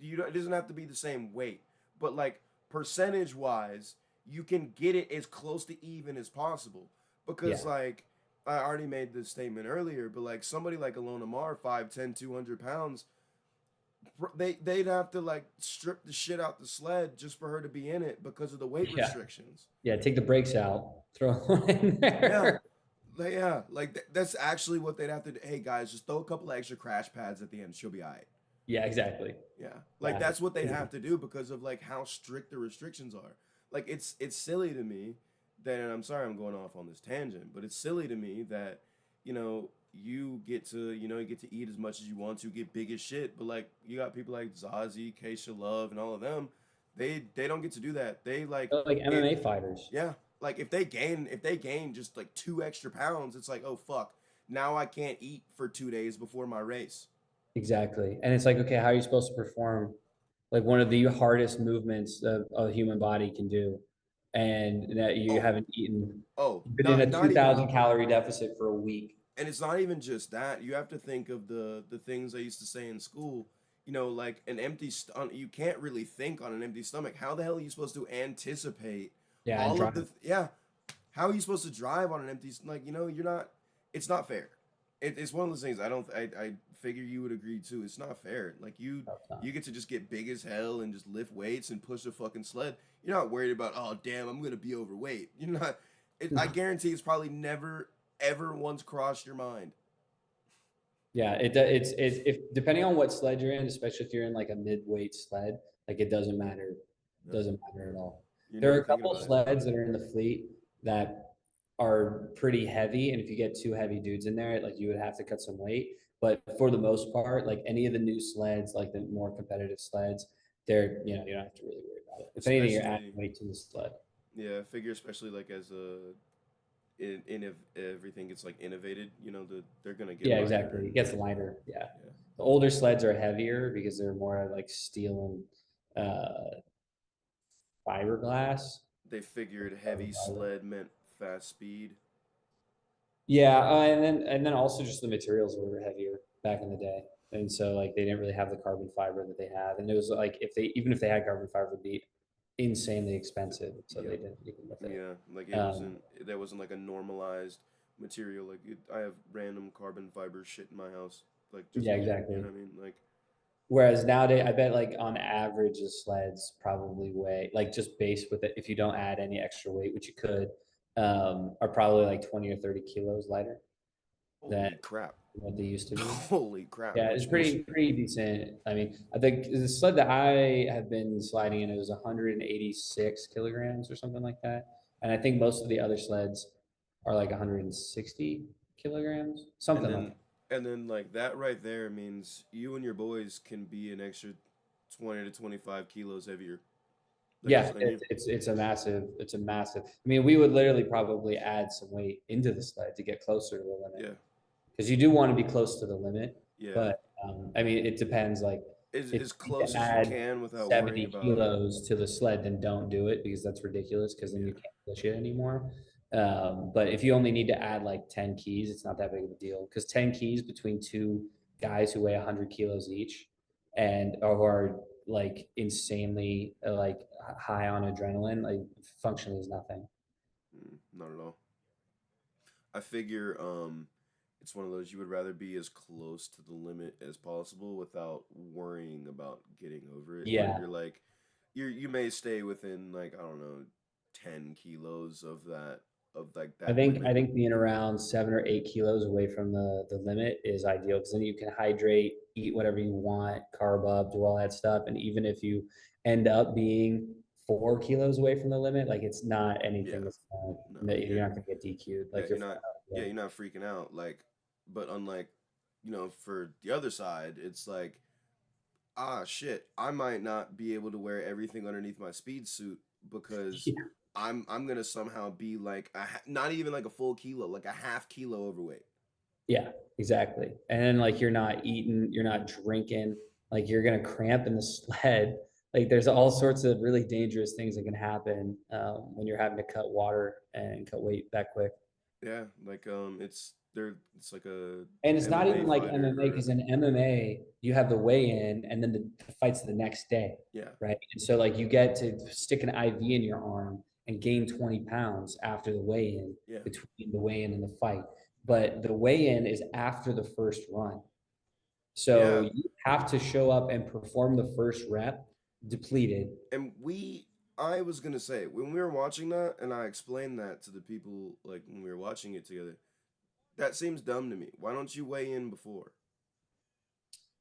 S2: It doesn't have to be the same weight, but like percentage wise, you can get it as close to even as possible. Because
S3: Yeah,
S2: like I already made this statement earlier, but like somebody like Alona Mar, 5'10", 200 pounds, they'd have to like strip the shit out the sled just for her to be in it because of the weight
S3: yeah,
S2: restrictions.
S3: yeah. Take the brakes out, throw one in
S2: Yeah,
S3: there.
S2: Like, yeah, like that's actually what they'd have to do. Hey guys, just throw a couple of extra crash pads at the end. She'll be all right.
S3: Yeah, exactly.
S2: Yeah, like
S3: Yeah.
S2: that's what they'd have to do because of like how strict the restrictions are. Like it's silly to me that, and I'm sorry I'm going off on this tangent, but it's silly to me that you get to you get to eat as much as you want to, get big as shit, but like you got people like Zazie, Keisha Love, and all of them, they don't get to do that. They like
S3: Like
S2: it.
S3: MMA fighters.
S2: Yeah, like if they gain just like 2 extra pounds, it's like, oh fuck, now I can't eat for 2 days before my race.
S3: Exactly. And it's like, okay, how are you supposed to perform like one of the hardest movements that a human body can do? And that you
S2: Oh,
S3: haven't eaten,
S2: oh,
S3: you've been in
S2: not
S3: a
S2: not even.
S3: 2,000 calorie deficit for a week.
S2: And it's not even just that. You have to think of the things I used to say in school. Like an empty stomach. You can't really think on an empty stomach. How the hell are you supposed to anticipate
S3: Yeah. And
S2: all of
S3: drive.
S2: the? Yeah. How are you supposed to drive on an empty? Like you're not. It's not fair. It's one of those things. I don't. I figure you would agree too. It's not fair. Like you get to just get big as hell and just lift weights and push a fucking sled. You're not worried about, oh damn, I'm gonna be overweight. You're not. I
S3: No.
S2: guarantee it's probably never ever once crossed your mind.
S3: Yeah, it's if depending on what sled you're in, especially if you're in like a mid-weight sled, like it doesn't matter. It
S2: No,
S3: doesn't matter at all.
S2: you're
S3: There are
S2: never
S3: a
S2: thinking
S3: couple
S2: about it.
S3: sleds that are in the fleet that are pretty heavy, and if you get two heavy dudes in there, like you would have to cut some weight. But for the most part, like any of the new sleds, like the more competitive sleds, they're you don't have to really worry about it. If anything, you're adding
S2: Especially,
S3: weight to the sled.
S2: yeah, I figure especially like as in if everything gets like innovated, they're gonna get
S3: Yeah,
S2: lighter
S3: exactly. It
S2: and
S3: gets lighter. Yeah.
S2: yeah.
S3: The older sleds are heavier because they're more like steel and fiberglass.
S2: They figured
S3: Carbon
S2: heavy
S3: fiber.
S2: sled meant fast speed.
S3: Yeah, and then also just the materials were heavier back in the day, and so like they didn't really have the carbon fiber that they have, and it was like if they had carbon fiber, it'd be insanely expensive, so they
S2: Yep.
S3: didn't even with it.
S2: Yeah, like
S3: Um,
S2: there wasn't like a normalized material. Like I have random carbon fiber shit in my house. Like just
S3: yeah,
S2: you
S3: exactly.
S2: know what I mean? Like
S3: Whereas nowadays, I bet like on average, the sleds probably weigh like just base with it if you don't add any extra weight, which you could, are probably like 20 or 30 kilos lighter than
S2: holy crap.
S3: what they used to be.
S2: Holy crap.
S3: Yeah, it's pretty decent. I mean, I think the sled that I have been sliding in, it was 186 kilograms or something like that. And I think most of the other sleds are like 160 kilograms,
S2: And
S3: something like
S2: then
S3: that.
S2: like that right there means you and your boys can be an extra 20 to 25 kilos heavier. Like
S3: Yeah,
S2: just on you.
S3: it's a massive. I mean, we would literally probably add some weight into the sled to get closer to the limit
S2: Yeah.
S3: because you do want to be close to the limit.
S2: Yeah.
S3: But I mean, it depends. Like, if
S2: As
S3: you need
S2: close
S3: to
S2: as you
S3: add
S2: can without worrying
S3: 70
S2: about
S3: kilos to the sled, then don't do it because that's ridiculous because then you
S2: yeah.
S3: can't push it anymore. But if you only need to add like 10 keys, it's not that big of a deal because 10 keys between two guys who weigh 100 kilos each and who are like insanely like high on adrenaline, like functionally is nothing.
S2: Not at all. I figure it's one of those you would rather be as close to the limit as possible without worrying about getting over it. Where
S3: Yeah,
S2: you're like you may stay within like I don't know 10 kilos of
S3: I
S2: that
S3: think I
S2: limit.
S3: think being around 7 or 8 kilos away from the limit is ideal because then you can hydrate, eat whatever you want, carb up, do all that stuff, and even if you end up being 4 kilos away from the limit, like it's not anything
S2: Yeah.
S3: that's
S2: No,
S3: that you're not gonna get DQ'd.
S2: yeah,
S3: Like you're fine. Yeah,
S2: you're not freaking out like but unlike for the other side, it's like ah shit, I might not be able to wear everything underneath my speed suit because
S3: yeah,
S2: I'm gonna somehow be like not even like a full kilo, like a half kilo overweight.
S3: yeah, exactly. And then like you're not eating, you're not drinking, like you're gonna cramp in the sled. Like there's all sorts of really dangerous things that can happen when you're having to cut water and cut weight that quick.
S2: Yeah, like it's like a
S3: And it's not
S2: MMA
S3: even like
S2: fighter
S3: MMA
S2: or
S3: because in MMA you have the weigh-in and then the fight's the next day,
S2: yeah,
S3: right? And so like you get to stick an IV in your arm and gain 20 pounds after the weigh-in
S2: yeah,
S3: between the weigh-in and the fight. But the weigh-in is after the first run. So
S2: yeah.
S3: you have to show up and perform the first rep depleted.
S2: And I was gonna say when we were watching that, and I explained that to the people like when we were watching it together. That seems dumb to me. Why don't you weigh in before?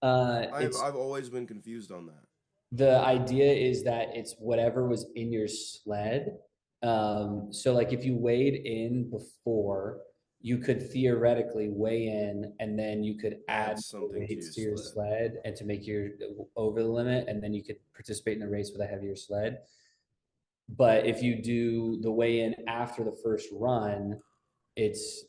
S3: It's
S2: I've always been confused on that.
S3: the idea is that it's whatever was in your sled. So like if you weighed in before, you could theoretically weigh in and then you could
S2: Add
S3: add more
S2: something to your
S3: weights to your
S2: sled.
S3: sled and to make your over the limit, and then you could participate in the race with a heavier sled. But if you do the weigh in after the first run, it's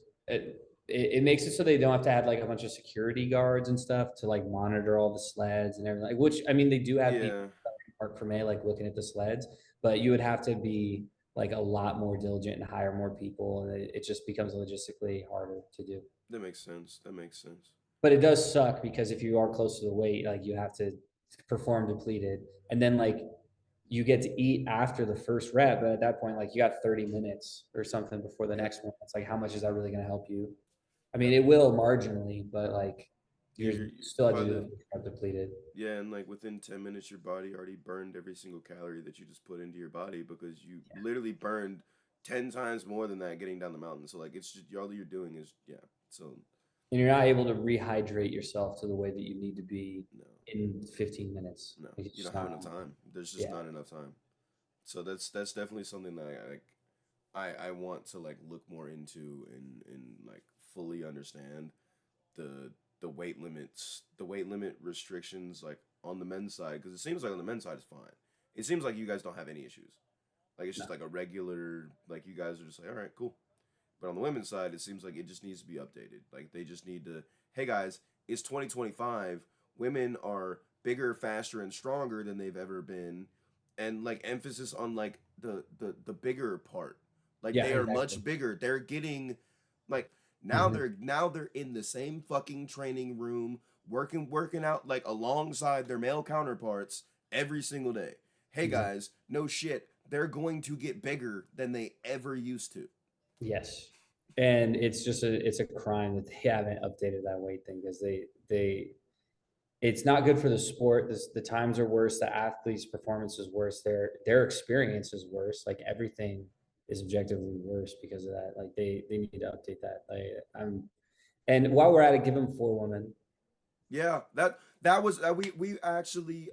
S3: it makes it so they don't have to add like a bunch of security guards and stuff to like monitor all the sleds and everything. Like, which I mean, they do have people
S2: Yeah,
S3: park for me like looking at the sleds, but you would have to be like a lot more diligent and hire more people, and it just becomes logistically harder to do.
S2: that makes sense. That makes sense.
S3: But it does suck because if you are close to the weight, like you have to perform depleted, and then like you get to eat after the first rep, but at that point, like you got 30 minutes or something before the
S2: Yeah,
S3: next one. It's like, how much is that really going to help you? I
S2: yeah,
S3: mean, it will marginally, but like
S2: yeah.
S3: you're still have to
S2: By
S3: do
S2: the
S3: the first rep depleted.
S2: yeah, and like within 10 minutes, your body already burned every single calorie that you just put into your body because you literally burned 10 times more than that getting down the mountain. So like it's just all you're doing is yeah. So
S3: And you're not able to rehydrate yourself to the way that you need to be
S2: no,
S3: in 15 minutes.
S2: no,
S3: Like it's
S2: you
S3: just
S2: don't have
S3: not.
S2: enough time. There's just
S3: Yeah.
S2: not enough time. So that's definitely something that I want to like look more into and like fully understand the the weight limit restrictions like on the men's side because it seems like on the men's side is fine. It seems like you guys don't have any issues. Like it's
S3: No.
S2: just like a regular like you guys are just like all right cool. But on the women's side, it seems like it just needs to be updated. Like they just need to hey guys, it's 2025. Women are bigger, faster, and stronger than they've ever been, and like emphasis on like the bigger part. Like
S3: Yeah,
S2: they are
S3: exactly.
S2: much bigger. They're getting like
S3: Mhm.
S2: now they're in the same fucking training room working out like alongside their male counterparts every single day. Hey
S3: Exactly.
S2: guys, no shit. They're going to get bigger than they ever used to.
S3: Yes. And it's a crime that they haven't updated that weight thing because they it's not good for the sport. The times are worse. The athlete's performance is worse. Their experience is worse. Like everything is objectively worse because of that. Like they need to update that. I'm and while we're at it, give them four women.
S2: Yeah, that was we actually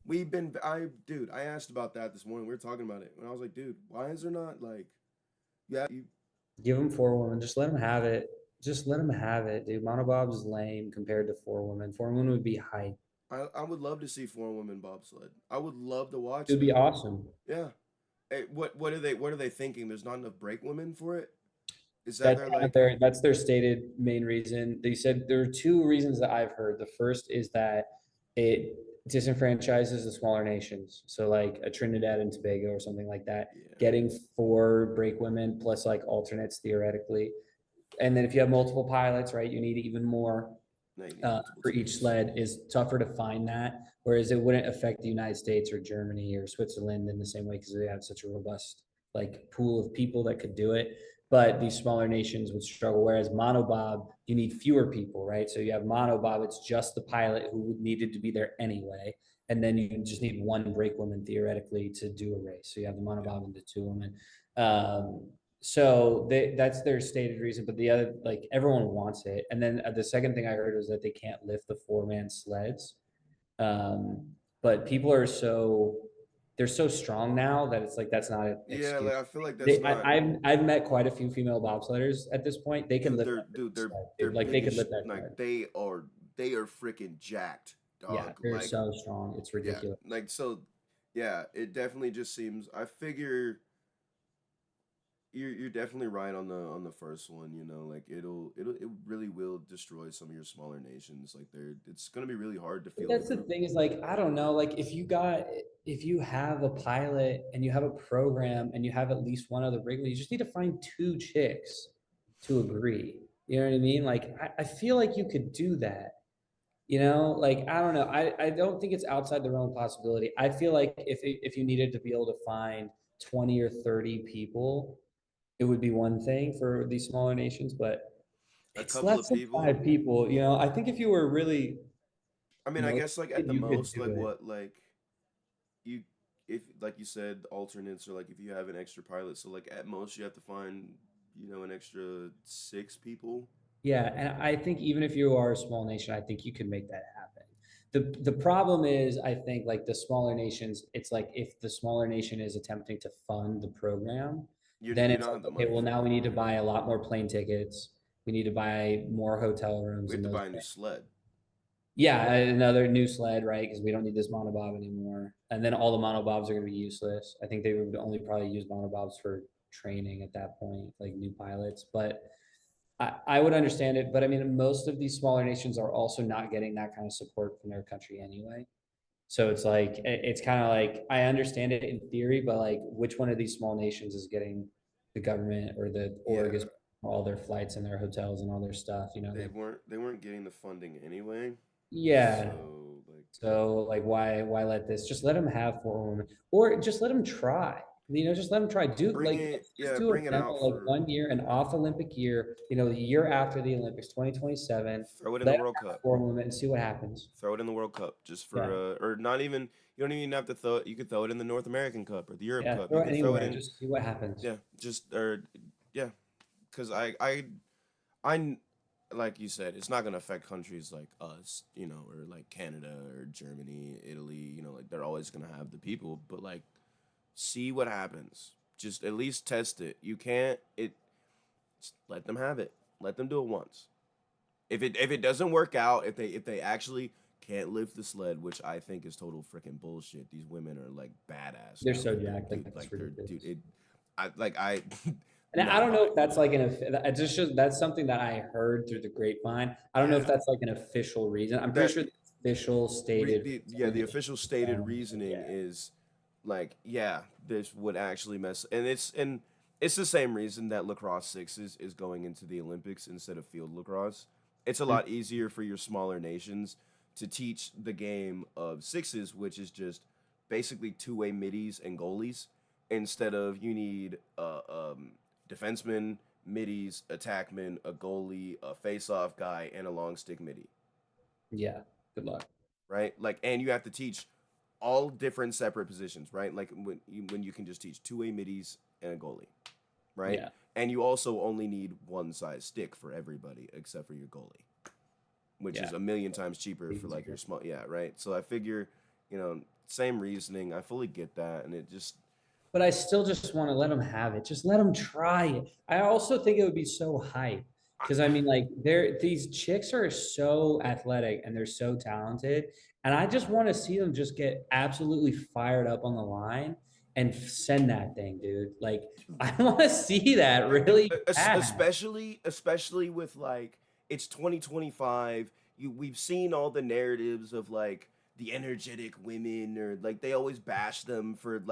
S2: we've been I dude I asked about that this morning. We were talking about it and I was like, dude, why is there not like yeah you
S3: Give them four women. Just let them have it. Just let them have it, dude. Monobob's is lame compared to four women. Four women would be hype.
S2: I would love to see four women bobsled. I would love to
S3: It
S2: watch
S3: would be
S2: that.
S3: awesome.
S2: Yeah. Hey, what are they thinking? There's not enough break women for it. Is that
S3: That's
S2: they're
S3: kind of
S2: like
S3: their stated main reason. They said there are two reasons that I've heard. The first is that it disenfranchises the smaller nations. So like a Trinidad and Tobago or something like that,
S2: yeah
S3: getting four break women plus like alternates theoretically. And then if you have multiple pilots, right, you need even more
S2: now you need multiple
S3: for each
S2: teams.
S3: sled is tougher to find that. Whereas it wouldn't affect the United States or Germany or Switzerland in the same way because they have such a robust like pool of people that could do it. But these smaller nations would struggle. Whereas monobob, you need fewer people, right? So you have monobob, it's just the pilot who needed to be there anyway. And then you just need one brake woman theoretically to do a race. So you have the
S2: Yeah.
S3: monobob and the two women. So that's their stated reason, but the other like everyone wants it. And then the second thing I heard was that they can't lift the four-man sleds. Um, but people are so they're so strong now that it's like that's not an
S2: Yeah,
S3: excuse.
S2: like I feel like that's not
S3: I've met quite a few female bobsledders at this point. They can
S2: dude,
S3: lift that sled,
S2: they're
S3: dude. Like they
S2: big
S3: could
S2: as
S3: lift that
S2: like
S3: sled.
S2: they are freaking jacked,
S3: Yeah,
S2: dog.
S3: they're
S2: Like
S3: so strong. It's
S2: yeah,
S3: ridiculous.
S2: like so yeah, it definitely just seems I figure you're definitely right on the first one, you know, like it really will destroy some of your smaller nations. Like they're it's gonna be really hard to
S3: But
S2: field a
S3: that's the
S2: group.
S3: thing is like I don't know like if you have a pilot and you have a program and you have at least one other wriggler, you just need to find two chicks to agree. You know what I mean? Like I feel like you could do that. You know, like I don't know. I don't think it's outside the realm of possibility. I feel like if you needed to be able to find 20 or 30 people, it would be one thing for these smaller nations, but
S2: A
S3: it's
S2: couple
S3: less
S2: of
S3: than
S2: people.
S3: five people. You know, I think if you were really
S2: I mean, I guess like at
S3: motivated,
S2: the
S3: you could
S2: most,
S3: do
S2: like
S3: it.
S2: what like you if like you said alternates or like if you have an extra pilot, so like at most you have to find an extra 6 people.
S3: Yeah, and I think even if you are a small nation, I think you can make that happen. The problem is, I think like the smaller nations, it's like if the smaller nation is attempting to fund the program, then
S2: You
S3: it's
S2: don't
S3: like,
S2: have the
S3: okay,
S2: money
S3: well
S2: for
S3: now
S2: it.
S3: we need to buy a lot more plane tickets. We need to buy more hotel
S2: We
S3: rooms
S2: have
S3: and
S2: to
S3: those
S2: buy a new
S3: things.
S2: sled.
S3: Yeah, another new sled, right? Because we don't need this monobob anymore. And then all the monobobs are going to be useless. I think they would only probably use monobobs for training at that point, like new pilots. But I would understand it. But I mean, most of these smaller nations are also not getting that kind of support from their country anyway. So it's like, it's kind of like, I understand it in theory, but like, which one of these small nations is getting the government or the org
S2: Yeah,
S3: is all their flights and their hotels and all their stuff,
S2: they
S3: like,
S2: weren't getting the funding anyway.
S3: yeah.
S2: So like,
S3: So like why let this just let them have 4 women or just let them try. Just let them try. Do
S2: bring
S3: like
S2: it,
S3: let's just
S2: yeah,
S3: do a
S2: bring it out
S3: demo like
S2: for
S3: 1 year, an off Olympic year, the year after the Olympics, 2027.
S2: throw it in
S3: Let
S2: the
S3: them
S2: World
S3: have
S2: Cup.
S3: 4 women and see what happens.
S2: Throw it in the World Cup just for
S3: Yeah.
S2: or not even you don't even have to throw it. You could throw it in the North American Cup or the Europe
S3: Yeah.
S2: Cup. You
S3: Throw it
S2: could throw it
S3: anywhere.
S2: in,
S3: Just see what happens.
S2: yeah, just or yeah, because like you said, it's not gonna affect countries like us, or like Canada or Germany, Italy. Like they're always gonna have the people, but like see what happens. Just at least test it. You can't it. Just let them have it. Let them do it once. If it doesn't work out, if they actually can't lift the sled, which I think is total freaking bullshit. These women are like badass
S3: They're
S2: now.
S3: so
S2: Like
S3: jacked. Like
S2: dude,
S3: that's
S2: like they're dude.
S3: ridiculous.
S2: I
S3: And I
S2: not
S3: don't know
S2: buying
S3: if
S2: it.
S3: that's like it just shows that's something that I heard through the grapevine. I don't know if
S2: Yeah,
S3: that's like an official reason. I'm pretty
S2: that
S3: sure the official stated
S2: the official stated
S3: yeah.
S2: reasoning is like, yeah, this would actually mess, and it's the same reason that lacrosse sixes is going into the Olympics instead of field lacrosse. It's a lot easier for your smaller nations to teach the game of sixes, which is just basically two-way middies and goalies, instead of you need defenseman, middies, attackman, a goalie, a face-off guy, and a long stick midi,
S3: Yeah. Good luck.
S2: right? Like, and you have to teach all different separate positions, right? Like when you can just teach two-way middies and a goalie, right?
S3: Yeah.
S2: And you also only need one size stick for everybody except for your goalie, which
S3: Yeah.
S2: is a million times cheaper for like your small, yeah, right? So I figure, same reasoning. I fully get that, and it just
S3: But I still just want to let them have it. Just let them try it. I also think it would be so hype because I mean, like, these chicks are so athletic and they're so talented, and I just want to see them just get absolutely fired up on the line and send that thing, dude. Like, I want to see that really bad.
S2: especially with like it's 2025. We've seen all the narratives of like the energetic women, or like they always bash them for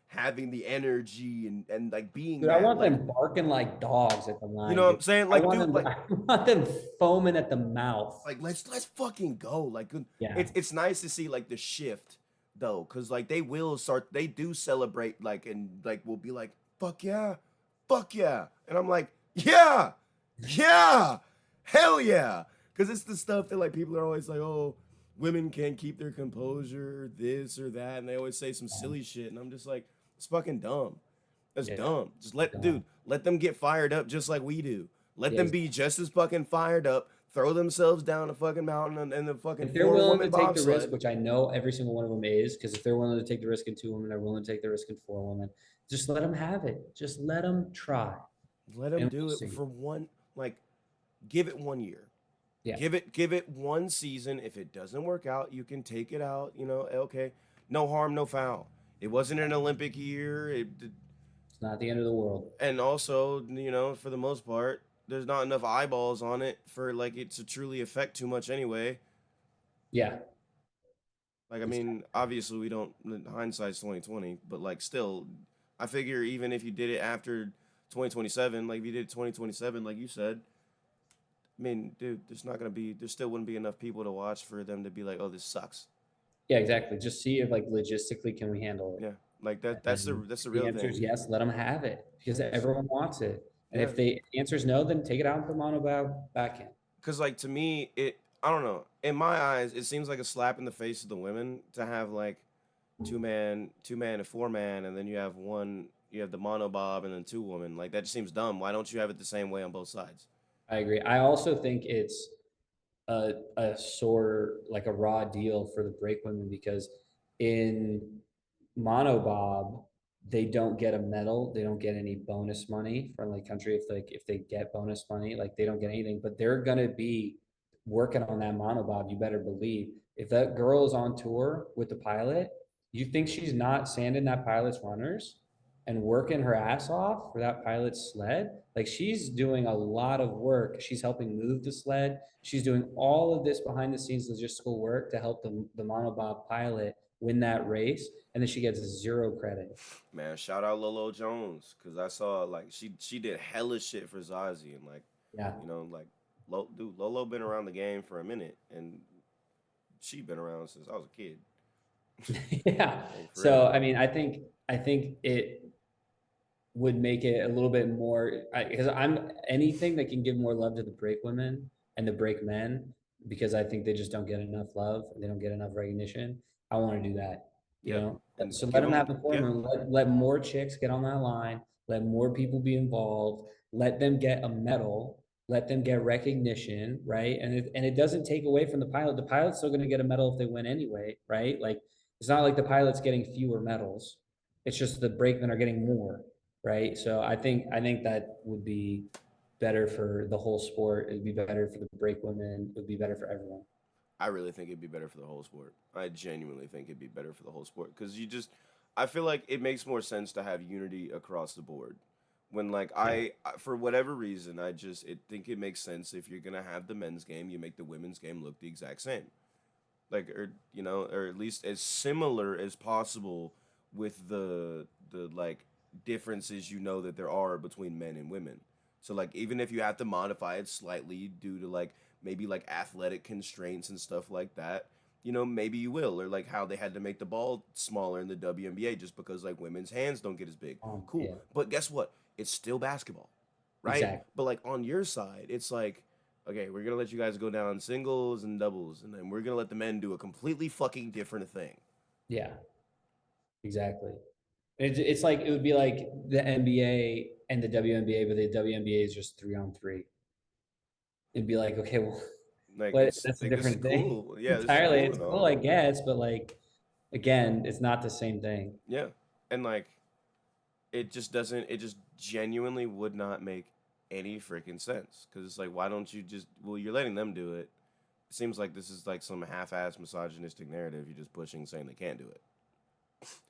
S2: having the energy and like being
S3: Dude, I
S2: that
S3: want
S2: like
S3: them barking like dogs at the
S2: you know
S3: line,
S2: what
S3: dude.
S2: I'm saying?
S3: I
S2: Like
S3: want
S2: dude,
S3: them.
S2: like
S3: I want them foaming at the mouth.
S2: let's fucking go. Like
S3: Yeah.
S2: it's nice to see like the shift though, cause like they do celebrate like and like will be like fuck yeah, and I'm like yeah, hell yeah, cause it's the stuff that like people are always like, oh, women can't keep their composure, this or that, and they always say some silly shit, and I'm just like, it's fucking dumb. That's
S3: Yeah.
S2: dumb. Just let them get fired up just like we do. Let
S3: Yeah.
S2: them be just as fucking fired up. Throw themselves down a fucking mountain and the fucking
S3: If they're
S2: four
S3: willing
S2: woman
S3: to take the risk,
S2: bobsled.
S3: which I know every single one of them is, because if they're willing to take the risk in 2 women, they're willing to take the risk in 4 women. Just let them have it. Just let them try,
S2: Let them
S3: and we'll
S2: do it
S3: see.
S2: for one. Like, give it 1 year.
S3: Yeah,
S2: Give it one season. If it doesn't work out, you can take it out. Okay, no harm, no foul. It wasn't an Olympic year.
S3: it's not the end of the world.
S2: And also, for the most part, there's not enough eyeballs on it for like it to truly affect too much anyway.
S3: Yeah,
S2: Like, I
S3: it's
S2: mean, obviously we don't. Hindsight's 2020, but like, still, I figure even if you did it after 2027, like if you did 2027, like you said, I mean, dude, there still wouldn't be enough people to watch for them to be like, oh, this sucks.
S3: yeah, exactly. Just see if like logistically can we handle it.
S2: Yeah, like that.
S3: And
S2: That's the
S3: then
S2: that's the
S3: the
S2: real
S3: answer is
S2: thing.
S3: yes. Let them have it because
S2: Yes.
S3: everyone wants it. And
S2: Yeah,
S3: if the answer is no, then take it out and put mono back in.
S2: because like to me, I don't know. In my eyes, it seems like a slap in the face of the women to have like two man and four man, and then you have one You have the monobob and then two woman. Like that just seems dumb. Why don't you have it the same way on both sides?
S3: I agree. I also think it's a sore, like a raw deal for the brake women because in monobob, they don't get a medal. They don't get any bonus money from like country. If they get bonus money, like they don't get anything, but they're gonna be working on that monobob. You better believe if that girl is on tour with the pilot, you think she's not sanding that pilot's runners and working her ass off for that pilot's sled? Like she's doing a lot of work. She's helping move the sled. She's doing all of this behind the scenes logistical work to help the monobob pilot win that race, and then she gets zero credit.
S2: Man, shout out Lolo Jones because I saw like she did hella shit for Zazie and like
S3: Yeah.
S2: like dude Lolo been around the game for a minute and she been around since I was a kid.
S3: Yeah.
S2: Like for
S3: So
S2: real.
S3: I mean, I think it would make it a little bit more because I'm anything that can give more love to the brake women and the brake men because I think they just don't get enough love. They don't get enough recognition. I want to do that, you
S2: Yeah,
S3: know.
S2: and
S3: So let
S2: give
S3: them
S2: them
S3: have the
S2: yeah.
S3: forum. Let more chicks get on that line. Let more people be involved. Let them get a medal. Let them get recognition, right? And it doesn't take away from the pilot. The pilot's still going to get a medal if they win anyway, right? Like it's not like the pilot's getting fewer medals. It's just the brakemen are getting more, right? So I think that would be better for the whole sport. It'd be better for the brake women. It would be better for everyone.
S2: I really think it'd be better for the whole sport. I genuinely think it'd be better for the whole sport because I feel like it makes more sense to have unity across the board. When like
S3: Yeah.
S2: for whatever reason, think it makes sense if you're gonna have the men's game, you make the women's game look the exact same, like or at least as similar as possible with the like differences that there are between men and women. So like even if you have to modify it slightly due to like maybe like athletic constraints and stuff like that, maybe you will, or like how they had to make the ball smaller in the WNBA just because like women's hands don't get as big. Cool.
S3: Yeah.
S2: But guess what? It's still basketball, right?
S3: Exactly.
S2: But like on your side, it's like okay, we're gonna let you guys go down singles and doubles, and then we're gonna let the men do a completely fucking different thing.
S3: Yeah. Exactly. It's like it would be like the NBA and the WNBA, but the WNBA is just 3-on-3. It'd be like, okay, well,
S2: Like
S3: what?
S2: it's
S3: That's a
S2: like this is
S3: different thing
S2: cool. Yeah, this is
S3: entirely.
S2: cool
S3: It's
S2: and
S3: cool, I
S2: all.
S3: guess, but like again, it's not the same thing.
S2: Yeah, and like it just doesn't. It just genuinely would not make any freaking sense because it's like, why don't you just? Well, you're letting them do it. It seems like this is like some half-ass misogynistic narrative you're just pushing, saying they can't do it.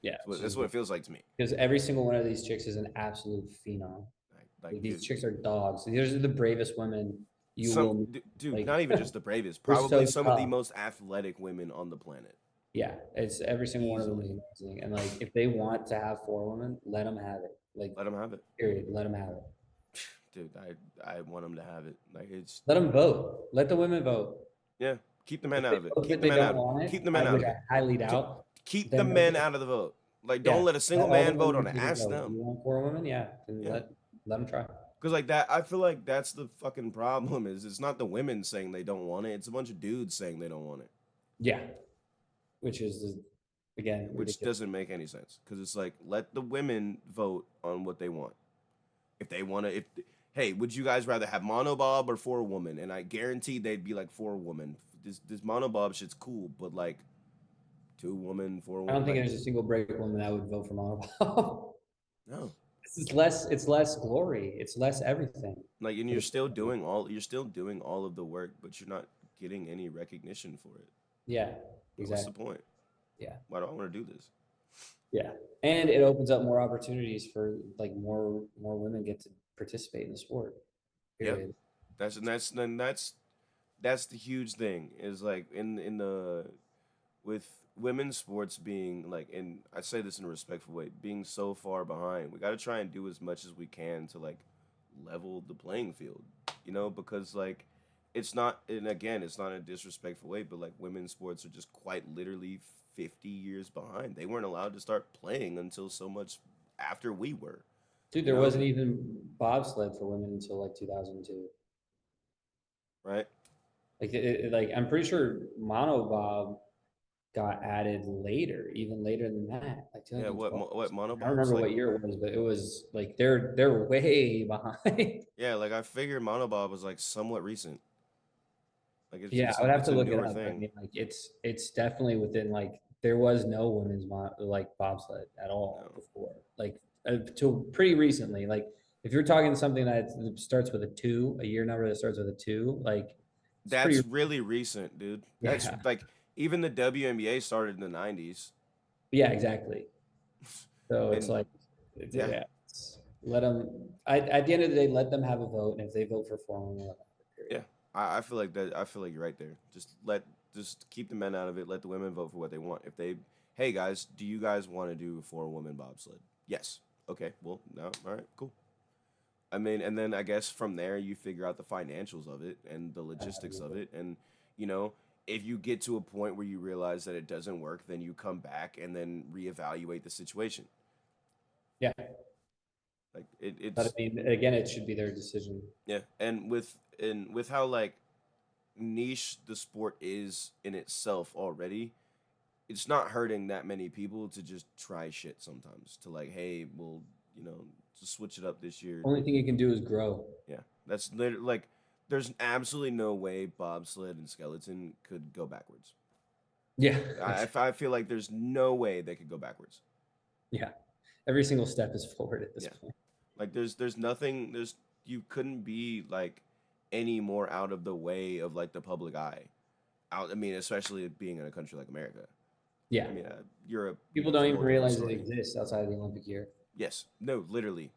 S3: Yeah,
S2: That's what it feels like to me.
S3: because every single one of these chicks is an absolute phenom. Like these
S2: Dude,
S3: chicks are dogs. These are the bravest women you
S2: some
S3: will meet.
S2: dude,
S3: Like
S2: not even just the bravest,
S3: we're
S2: probably
S3: so
S2: some of the
S3: tough.
S2: most athletic women on the planet,
S3: Yeah, it's every single one of them is
S2: easily.
S3: amazing. And like if they want to have four women, let them have it. Like
S2: Let them have it,
S3: period, let them have it.
S2: dude. I want them to have it. Like it's
S3: Let them vote. Let the women vote.
S2: yeah. Keep the men
S3: If
S2: out
S3: they
S2: of it.
S3: vote
S2: Keep
S3: that
S2: the
S3: they
S2: men
S3: don't
S2: out of it.
S3: want it,
S2: Keep the men out
S3: which
S2: of it.
S3: I highly
S2: K-
S3: doubt,
S2: Keep the
S3: then
S2: men
S3: okay.
S2: out of the vote. Like don't
S3: Yeah,
S2: let a
S3: let
S2: single
S3: all the
S2: man vote
S3: women
S2: on it.
S3: take a
S2: Ask
S3: vote.
S2: them.
S3: You want four women? Yeah, then
S2: Yeah.
S3: let them try.
S2: Because like that, I feel like that's the fucking problem. Is it's not the women saying they don't want it. It's a bunch of dudes saying they don't want it,
S3: Yeah, which is again
S2: which
S3: ridiculous.
S2: doesn't make any sense. Because it's like let the women vote on what they want. If they want to, if hey, would you guys rather have monobob or four woman? And I guarantee they'd be like four woman. This monobob shit's cool, but like two woman, four
S3: I don't
S2: woman,
S3: think
S2: like
S3: there's a single break woman that would vote for monopole.
S2: no.
S3: It's less glory. It's less everything
S2: Like and
S3: for the city.
S2: you're still doing all of the work, but you're not getting any recognition for it.
S3: Yeah,
S2: Like, what's the
S3: exactly.
S2: point?
S3: Yeah,
S2: Why do I want to do this?
S3: yeah, and it opens up more opportunities for like more women get to participate in the sport.
S2: Yeah,
S3: Period.
S2: that's the huge thing is like in the with women's sports being like, and I say this in a respectful way, being so far behind. We got to try and do as much as we can to like level the playing field, because like it's not, and again, it's not in a disrespectful way, but like women's sports are just quite literally 50 years behind. They weren't allowed to start playing until so much after we were,
S3: Dude,
S2: you
S3: there
S2: know,
S3: wasn't even bobsled for women until like 2002.
S2: right?
S3: Like I'm pretty sure monobob got added later, even later than that, like
S2: Yeah,
S3: 2012.
S2: what
S3: I don't
S2: monobobs?
S3: remember
S2: Like,
S3: what year it was, but it was like they're way behind.
S2: yeah, like I figured monobob was like somewhat recent. Like
S3: Yeah, I would have
S2: it's
S3: to
S2: a
S3: look it
S2: newer
S3: up, but I
S2: thing.
S3: mean, like it's definitely within like there was no like bobsled at all
S2: No,
S3: before, like till pretty recently. Like if you're talking something that starts with a two, a year number that starts with a two, like it's pretty.
S2: that's really recent, dude. That's
S3: Yeah,
S2: like even the WNBA started in the '90s,
S3: yeah, exactly. So it's
S2: and
S3: like,
S2: yeah,
S3: yeah, let them. At the end of the day, let them have a vote, and if they vote for four, let them have a period.
S2: yeah. I feel like that. I feel like you're right there. Just keep the men out of it. Let the women vote for what they want. If they, hey guys, do you guys want to do a 4-woman bobsled? Yes. Okay. Well, no. All right. Cool. I mean, and then I guess from there you figure out the financials of it and the logistics of it, and you know, if you get to a point where you realize that it doesn't work, then you come back and then reevaluate the situation.
S3: Yeah,
S2: Like
S3: but I
S2: it's
S3: mean, again, it should be their decision.
S2: yeah, and with how like niche the sport is in itself already, it's not hurting that many people to just try shit sometimes. To like, hey, well, you know, to switch it up this year.
S3: Only thing you can do is grow.
S2: Yeah, that's literally like, there's absolutely no way bobsled and skeleton could go backwards.
S3: Yeah,
S2: I feel like there's no way they could go backwards.
S3: yeah. Every single step is forward at this
S2: Yeah,
S3: point.
S2: like there's nothing there's you couldn't be like any more out of the way of like the public eye. Out, I mean, especially being in a country like America.
S3: Yeah,
S2: I mean, Europe, you
S3: people
S2: know, it's
S3: don't
S2: a
S3: even
S2: whole different
S3: realize it
S2: story.
S3: exists outside of the Olympic year.
S2: Yes, no, literally.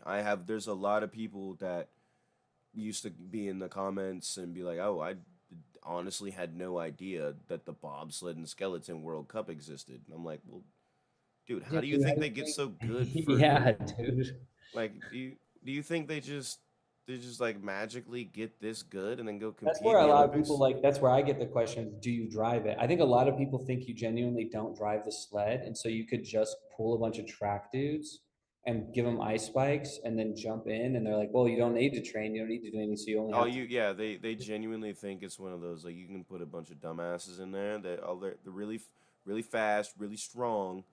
S2: I have. There's a lot of people that used to be in the comments and be like, "Oh, I honestly had no idea that the bobsled and skeleton World Cup existed." And I'm like, "Well, dude, how
S3: Yeah,
S2: do you
S3: dude,
S2: think they get so good for
S3: yeah, dude.
S2: like? Do you think they just like magically get this good and then go
S3: That's
S2: compete
S3: where
S2: in
S3: a
S2: the
S3: lot of people
S2: Olympics?
S3: like. That's where I get the question: do you drive it? I think a lot of people think you genuinely don't drive the sled, and so you could just pull a bunch of track dudes and give them ice spikes, and then jump in, and they're like, "Well, you don't need to train, you don't need to do anything, so you only
S2: Oh,
S3: have to."
S2: yeah, they genuinely think it's one of those like you can put a bunch of dumbasses in there that they're really fast, really strong,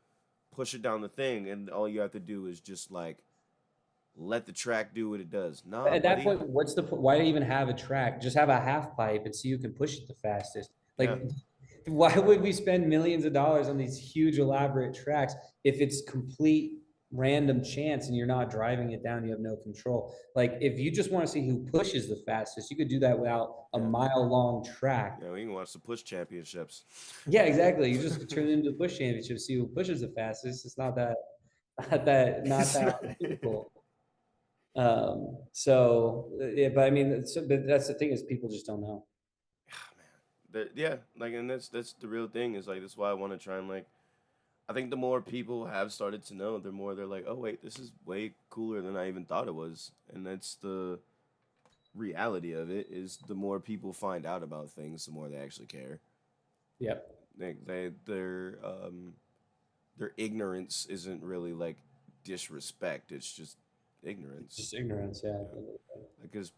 S2: push it down the thing, and all you have to do is just like let the track do what it does. Nah,
S3: At that
S2: buddy.
S3: point, what's the why even have a track? Just have a half pipe and see who can push it the fastest.
S2: Yeah,
S3: Like, why would we spend millions of dollars on these huge elaborate tracks if it's complete random chance and you're not driving it down, you have no control. Like if you just want to see who pushes the fastest, you could do that without a
S2: yeah,
S3: mile long track.
S2: yeah. We can watch the push championships.
S3: Yeah, exactly. You just turn it into the push championship, see who pushes the fastest. It's not that not that difficult. Yeah, but I mean, but that's the thing is people just don't know.
S2: Ah, man. Yeah, like, and that's the real thing is like that's why I want to try and like. I think the more people have started to know, the more they're like, oh wait, this is way cooler than I even thought it was, and that's the reality of it. Is the more people find out about things, the more they actually care.
S3: Yep.
S2: Their ignorance isn't really like disrespect. It's just
S3: It's
S2: ignorance.
S3: just ignorance, yeah.
S2: Yeah, because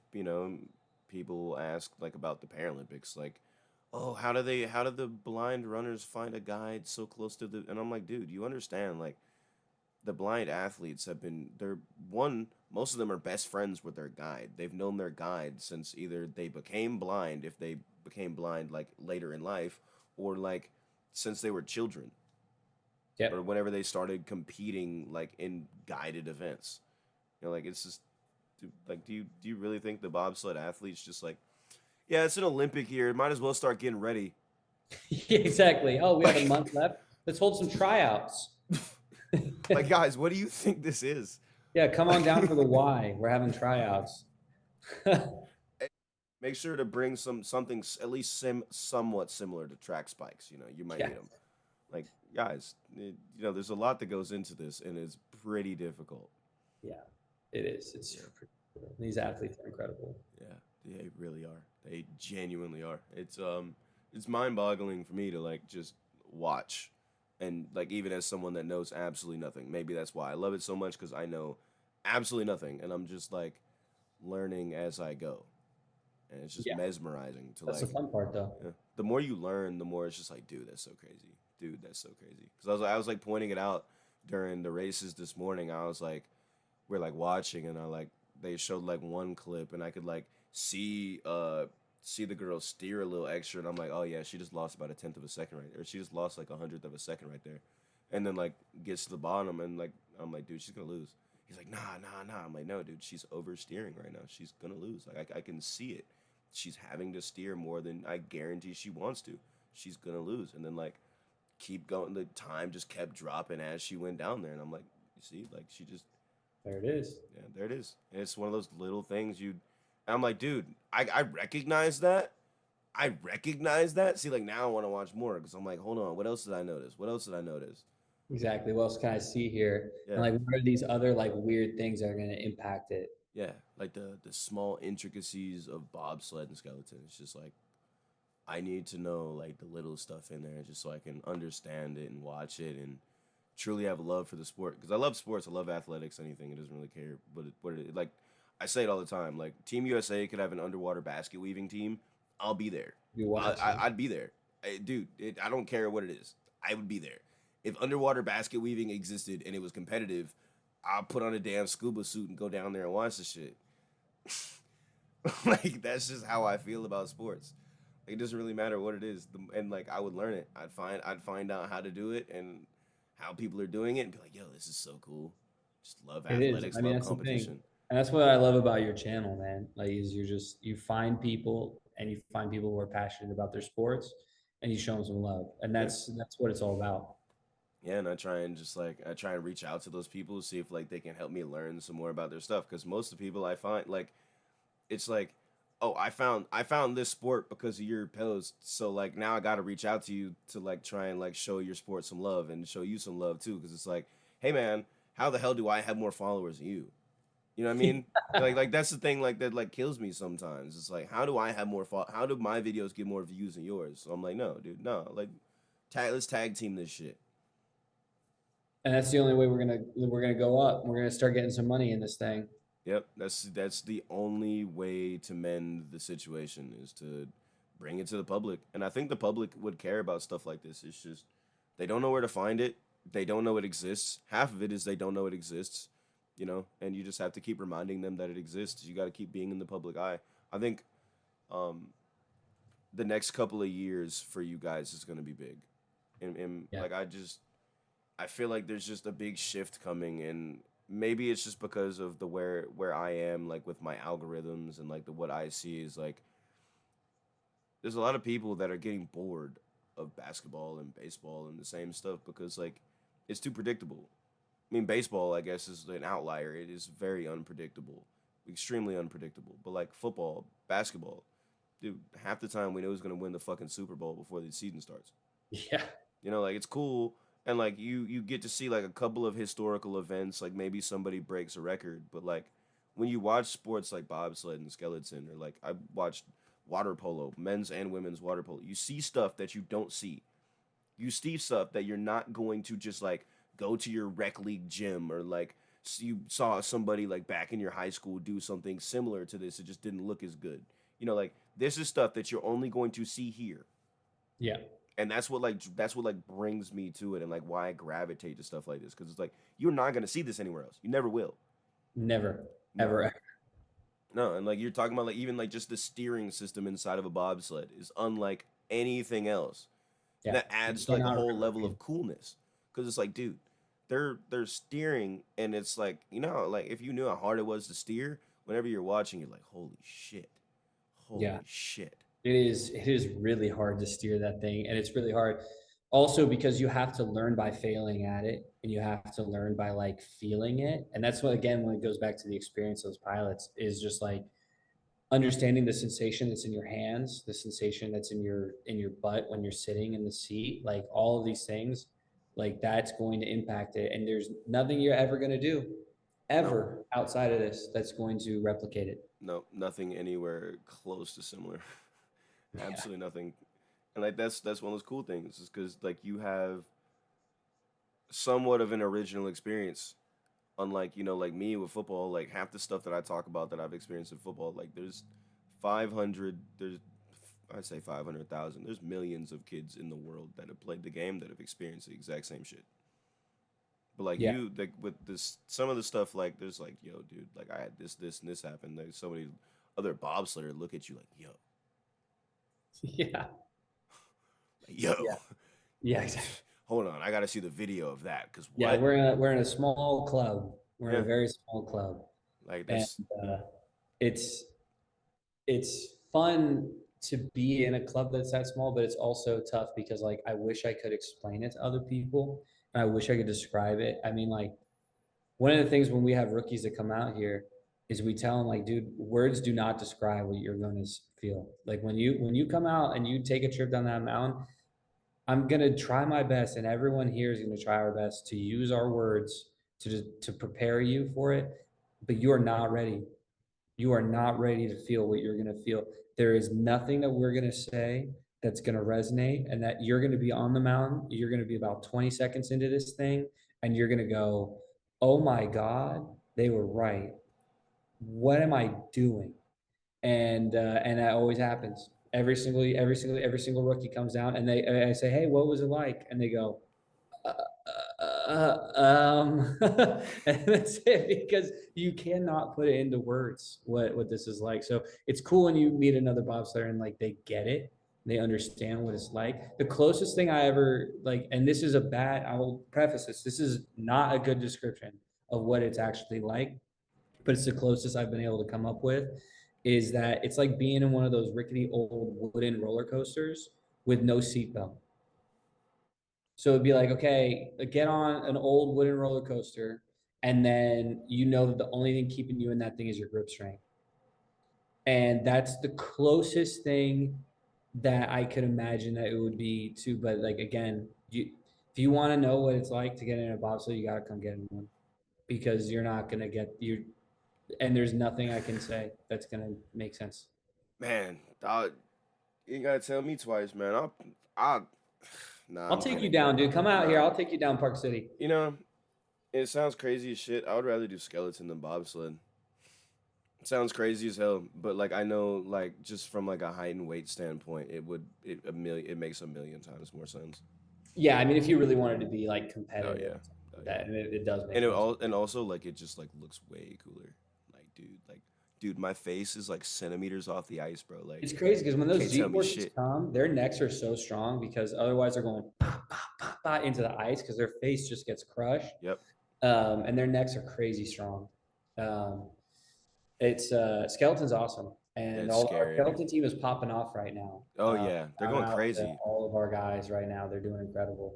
S2: people will ask like about the Paralympics, like, oh, how do the blind runners find a guide so close to the? And I'm like, dude, you understand? Like, the blind athletes have been they're one. Most of them are best friends with their guide. They've known their guide since either they became blind, if they became blind like later in life, or like since they were children, or
S3: Yep.
S2: whenever they started competing like in guided events. Like it's just like do you really think the bobsled athletes just like, yeah, it's an Olympic year, might as well start getting ready?
S3: Exactly. Oh, we have a
S2: Like,
S3: month left. Let's hold some tryouts.
S2: like guys, what do you think this is?
S3: Yeah, come on down
S2: Like,
S3: for the Y. We're having tryouts. Yeah,
S2: make sure to bring something at least somewhat similar to track spikes. You might need them. Like, guys, there's a lot that goes into this, and it's pretty difficult.
S3: yeah, it is. It's
S2: Yeah,
S3: these athletes are incredible.
S2: yeah, they really are. They genuinely are. It's mind-boggling for me to like just watch, and like even as someone that knows absolutely nothing. Maybe that's why I love it so much because I know absolutely nothing, and I'm just like learning as I go, and it's just
S3: Yeah,
S2: mesmerizing to
S3: that's the
S2: like,
S3: fun part, though.
S2: yeah, the more you learn, the more it's just like, dude, that's so crazy. Dude, that's so crazy. Because I was like pointing it out during the races this morning. I was like, we're like watching, and I like they showed like one clip, and I could like see the girl steer a little extra, and I'm like, oh yeah, she just lost about a tenth of a second right there. She just lost like a hundredth of a second right there, and then like gets to the bottom, and like I'm like, dude, she's gonna lose. He's like, nah. I'm like, no, dude, she's oversteering right now. She's gonna lose. Like I can see it. She's having to steer more than I guarantee she wants to. She's gonna lose, and then like keep going. The time just kept dropping as she went down there, and I'm like, you see, like she just
S3: There it is.
S2: yeah, there it is. And it's one of those little things you. And I'm like, dude, I recognize that. I recognize that. See, like now I want to watch more because I'm like, hold on, what else did I notice? What else did I notice?
S3: Exactly. What else can I see here? And
S2: Yeah,
S3: like, what are these other like weird things that are going to impact it?
S2: yeah, like the small intricacies of bobsled and skeleton. It's just like I need to know like the little stuff in there just so I can understand it and watch it and truly have a love for the sport because I love sports. I love athletics. Anything. It doesn't really care. But like I say it all the time. Like Team USA could have an underwater basket weaving team. I'll be there.
S3: You watch it.
S2: I'd be there, dude. I don't care what it is. I would be there. If underwater basket weaving existed and it was competitive, I'll put on a damn scuba suit and go down there and watch the shit. Like that's just how I feel about sports. Like, it doesn't really matter what it is, and like I would learn it. I'd find out how to do it and how people are doing it, and be like, yo, this is so cool. Just love
S3: It is.
S2: athletics,
S3: I mean,
S2: love
S3: that's the thing.
S2: competition.
S3: And that's what I love about your channel, man. Like, is you find people and you find people who are passionate about their sports and you show them some love. And
S2: Yeah,
S3: that's what it's all about.
S2: yeah, and I try and reach out to those people, see if like they can help me learn some more about their stuff. Because most of the people I find like it's like, oh, I found this sport because of your post, so like now I got to reach out to you to like try and like show your sport some love and show you some love too, because it's like, hey man, how the hell do I have more followers than you? You know what I mean? Like that's the thing like that like kills me sometimes. It's like how do I have how do my videos get more views than yours? So I'm like, no, dude, no. Like let's tag team this shit.
S3: And that's the only way we're gonna go up. We're gonna start getting some money in this thing.
S2: Yep, that's the only way to mend the situation is to bring it to the public. And I think the public would care about stuff like this. It's just they don't know where to find it. They don't know it exists. Half of it is they don't know it exists, and you just have to keep reminding them that it exists. You got to keep being in the public eye. I think um the next couple of years for you guys is going to be big. And
S3: Yeah.
S2: like I feel like there's just a big shift coming, and maybe it's just because of the where I am like with my algorithms and like the what I see is like there's a lot of people that are getting bored of basketball and baseball and the same stuff because like it's too predictable. I mean, baseball I guess is an outlier. It is very unpredictable, extremely unpredictable. But like football, basketball, dude, half the time we know who's gonna win the fucking Super Bowl before the season starts.
S3: Yeah.
S2: Like it's cool and like you get to see like a couple of historical events, like maybe somebody breaks a record, but like when you watch sports like bobsled and skeleton or like I watched water polo, men's and women's water polo, you see stuff that you don't see. You see stuff that you're not going to just like go to your rec league gym or like you saw somebody like back in your high school do something similar to this. It just didn't look as good. Like this is stuff that you're only going to see here,
S3: Yeah.
S2: and that's what like brings me to it and like why I gravitate to stuff like this because it's like you're not gonna see this anywhere else. You never will.
S3: Never,
S2: No,
S3: ever, ever.
S2: no, and like you're talking about like even like just the steering system inside of a bobsled is unlike anything else, and
S3: Yeah.
S2: that adds to
S3: We're
S2: like a
S3: not
S2: whole level
S3: replicated.
S2: of coolness because it's like, dude, they're steering and it's like like if you knew how hard it was to steer, whenever you're watching, you're like,
S3: Yeah.
S2: holy shit.
S3: It is really hard to steer that thing, and it's really hard also because you have to learn by failing at it, and you have to learn by like feeling it. And that's what, again, when it goes back to the experience of those pilots, is just like understanding the sensation that's in your hands, the sensation that's in your butt when you're sitting in the seat, like all of these things, like that's going to impact it. And there's nothing you're ever going to do
S2: No,
S3: ever outside of this that's going to replicate it.
S2: no, nothing anywhere close to similar.
S3: Yeah.
S2: Absolutely nothing. And like that's one of those cool things is because like you have somewhat of an original experience. Unlike like me with football, like half the stuff that I talk about that I've experienced in football, like there's 500, there's I'd say 500,000. There's millions of kids in the world that have played the game that have experienced the exact same shit. But like
S3: Yeah.
S2: you, like with this, some of the stuff, like there's like, yo, dude, like I had this, and this happened. There's so many other bobsledder look at you like,
S3: Yeah.
S2: yo,
S3: Yeah. Yeah. Exactly.
S2: hold on, I gotta see the video of that, cause
S3: Yeah.
S2: what?
S3: We're in a small club. We're in a
S2: Yeah,
S3: very small club,
S2: like
S3: and
S2: this.
S3: uh, it's it's fun to be in a club that's that small, but it's also tough because like I wish I could explain it to other people, and I wish I could describe it. I mean, like one of the things when we have rookies that come out here is we tell them like, dude, words do not describe what you're going to feel. Like when you come out and you take a trip down that mountain, I'm gonna try my best, and everyone here is gonna try our best to use our words to prepare you for it. But you are not ready. You are not ready to feel what you're gonna feel. There is nothing that we're gonna say that's gonna resonate, and that you're gonna be on the mountain. You're gonna be about 20 seconds into this thing, and you're gonna go, "Oh my God, they were right. What am I doing?" And that always happens. Every single rookie comes down, and I say, "Hey, what was it like?" And they go, uh, and that's it because you cannot put it into words what this is like. So it's cool when you meet another bobsledder and like they get it, they understand what it's like. The closest thing I ever like, and this is a bad, I will preface this, this is not a good description of what it's actually like, but it's the closest I've been able to come up with, is that it's like being in one of those rickety old wooden roller coasters with no seatbelt. So it'd be like, okay, get on an old wooden roller coaster, and then you know that the only thing keeping you in that thing is your grip strength. And that's the closest thing that I could imagine that it would be to. But like again, if you want to know what it's like to get in a bobsled, you got to come get in one, because you're not gonna get you. And there's nothing I can say that's gonna make sense.
S2: Man, you ain't gotta tell me twice, man. I, nah,
S3: I'll
S2: I'm
S3: take you
S2: kidding.
S3: down, dude. Come out here.
S2: Nah,
S3: I'll take you down Park City.
S2: you know, it sounds crazy as shit. I would rather do skeleton than bobsled. It sounds crazy as hell, but like I know, like just from like a height and weight standpoint, it makes a million times more sense.
S3: Yeah, I mean, if you really wanted to be like
S2: Oh
S3: competitive,
S2: yeah, oh yeah.
S3: that it does
S2: And
S3: make more sense.
S2: and also like it just like looks way cooler. Dude, my face is like centimeters off the ice, bro. Like
S3: It's crazy because when those
S2: can't tell
S3: Z
S2: me
S3: forces
S2: shit.
S3: come, their necks are so strong because otherwise they're going pop, pop, pop, pop into the ice because their face just gets crushed.
S2: Yep,
S3: And their necks are crazy strong. Um, it's Skeleton's awesome, and
S2: it's
S3: all our
S2: scary.
S3: skeleton team is popping off right now.
S2: Oh yeah, they're
S3: Shout
S2: going
S3: out to
S2: crazy.
S3: all of our guys right now. They're doing incredible.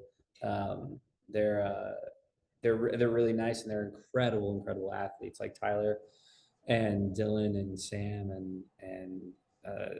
S3: They're they're really nice, and they're incredible athletes like Tyler and Dylan and Sam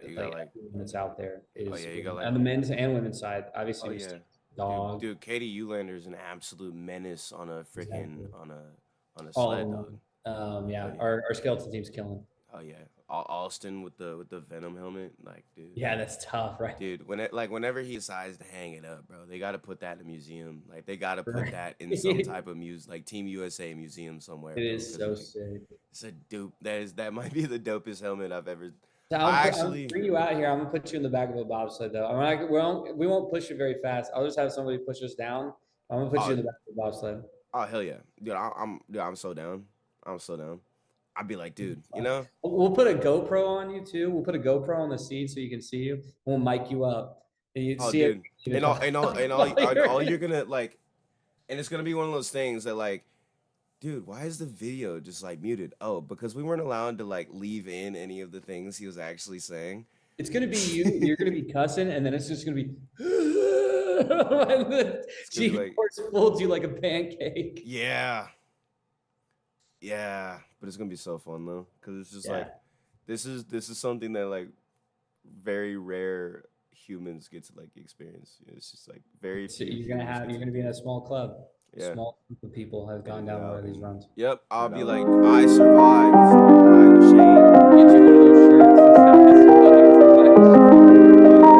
S2: You got
S3: like
S2: like
S3: everyone that's out there
S2: oh
S3: is
S2: yeah, you got like
S3: on the men's and women's side.
S2: oh
S3: Obviously, we
S2: yeah,
S3: see dog
S2: dude, Katie Ulander is an absolute menace on a freaking
S3: exactly
S2: on a
S3: all
S2: sled,
S3: of
S2: dog.
S3: them.
S2: Oh
S3: Yeah,
S2: yeah,
S3: our skeleton team's killing.
S2: oh yeah. Austin with the Venom helmet, like dude.
S3: Yeah, that's tough, right?
S2: Dude, whenever he decides to hang it up, bro, they got to put that in a museum. Like they got to put
S3: Right.
S2: that in some
S3: It
S2: type of like Team USA museum somewhere, bro.
S3: is
S2: Because
S3: so
S2: like
S3: sick.
S2: it's a dope. That might be the dopest helmet I've ever.
S3: So
S2: I
S3: I'll
S2: actually.
S3: bring you out here. I'm gonna put you in the back of a bobsled though. We won't push you very fast. I'll just have somebody push us down. I'm gonna put you
S2: Oh,
S3: in the back of the bobsled.
S2: oh hell yeah, dude. I'm so down. I'm so down. I'd be like, dude, you know.
S3: We'll put a GoPro on you too. We'll put a GoPro on the seat so you can see you. We'll mic you up and you
S2: Oh,
S3: see it.
S2: dude, all you're gonna like, and it's gonna be one of those things that like, dude, why is the video just like muted? Oh, because we weren't allowed to like leave in any of the things he was actually saying.
S3: It's gonna be you. You're gonna be cussing, and then it's just gonna be. And the
S2: It's gonna be like,
S3: G-force folds you like a pancake.
S2: yeah, yeah, but it's gonna be so fun though, because it's just
S3: Yeah.
S2: like, this is something that like very rare humans get to like experience. It's just like very
S3: So
S2: few humans get
S3: you're
S2: to
S3: gonna be
S2: do
S3: in a
S2: it.
S3: small club. A
S2: Yeah,
S3: small group of people have
S2: gonna
S3: gone
S2: get
S3: down one
S2: out
S3: of these
S2: and
S3: runs.
S2: yep, I'll
S3: Shout
S2: be
S3: out.
S2: like, I survived. I was Shane.
S3: Get you one of those shirts. That says, "I survived."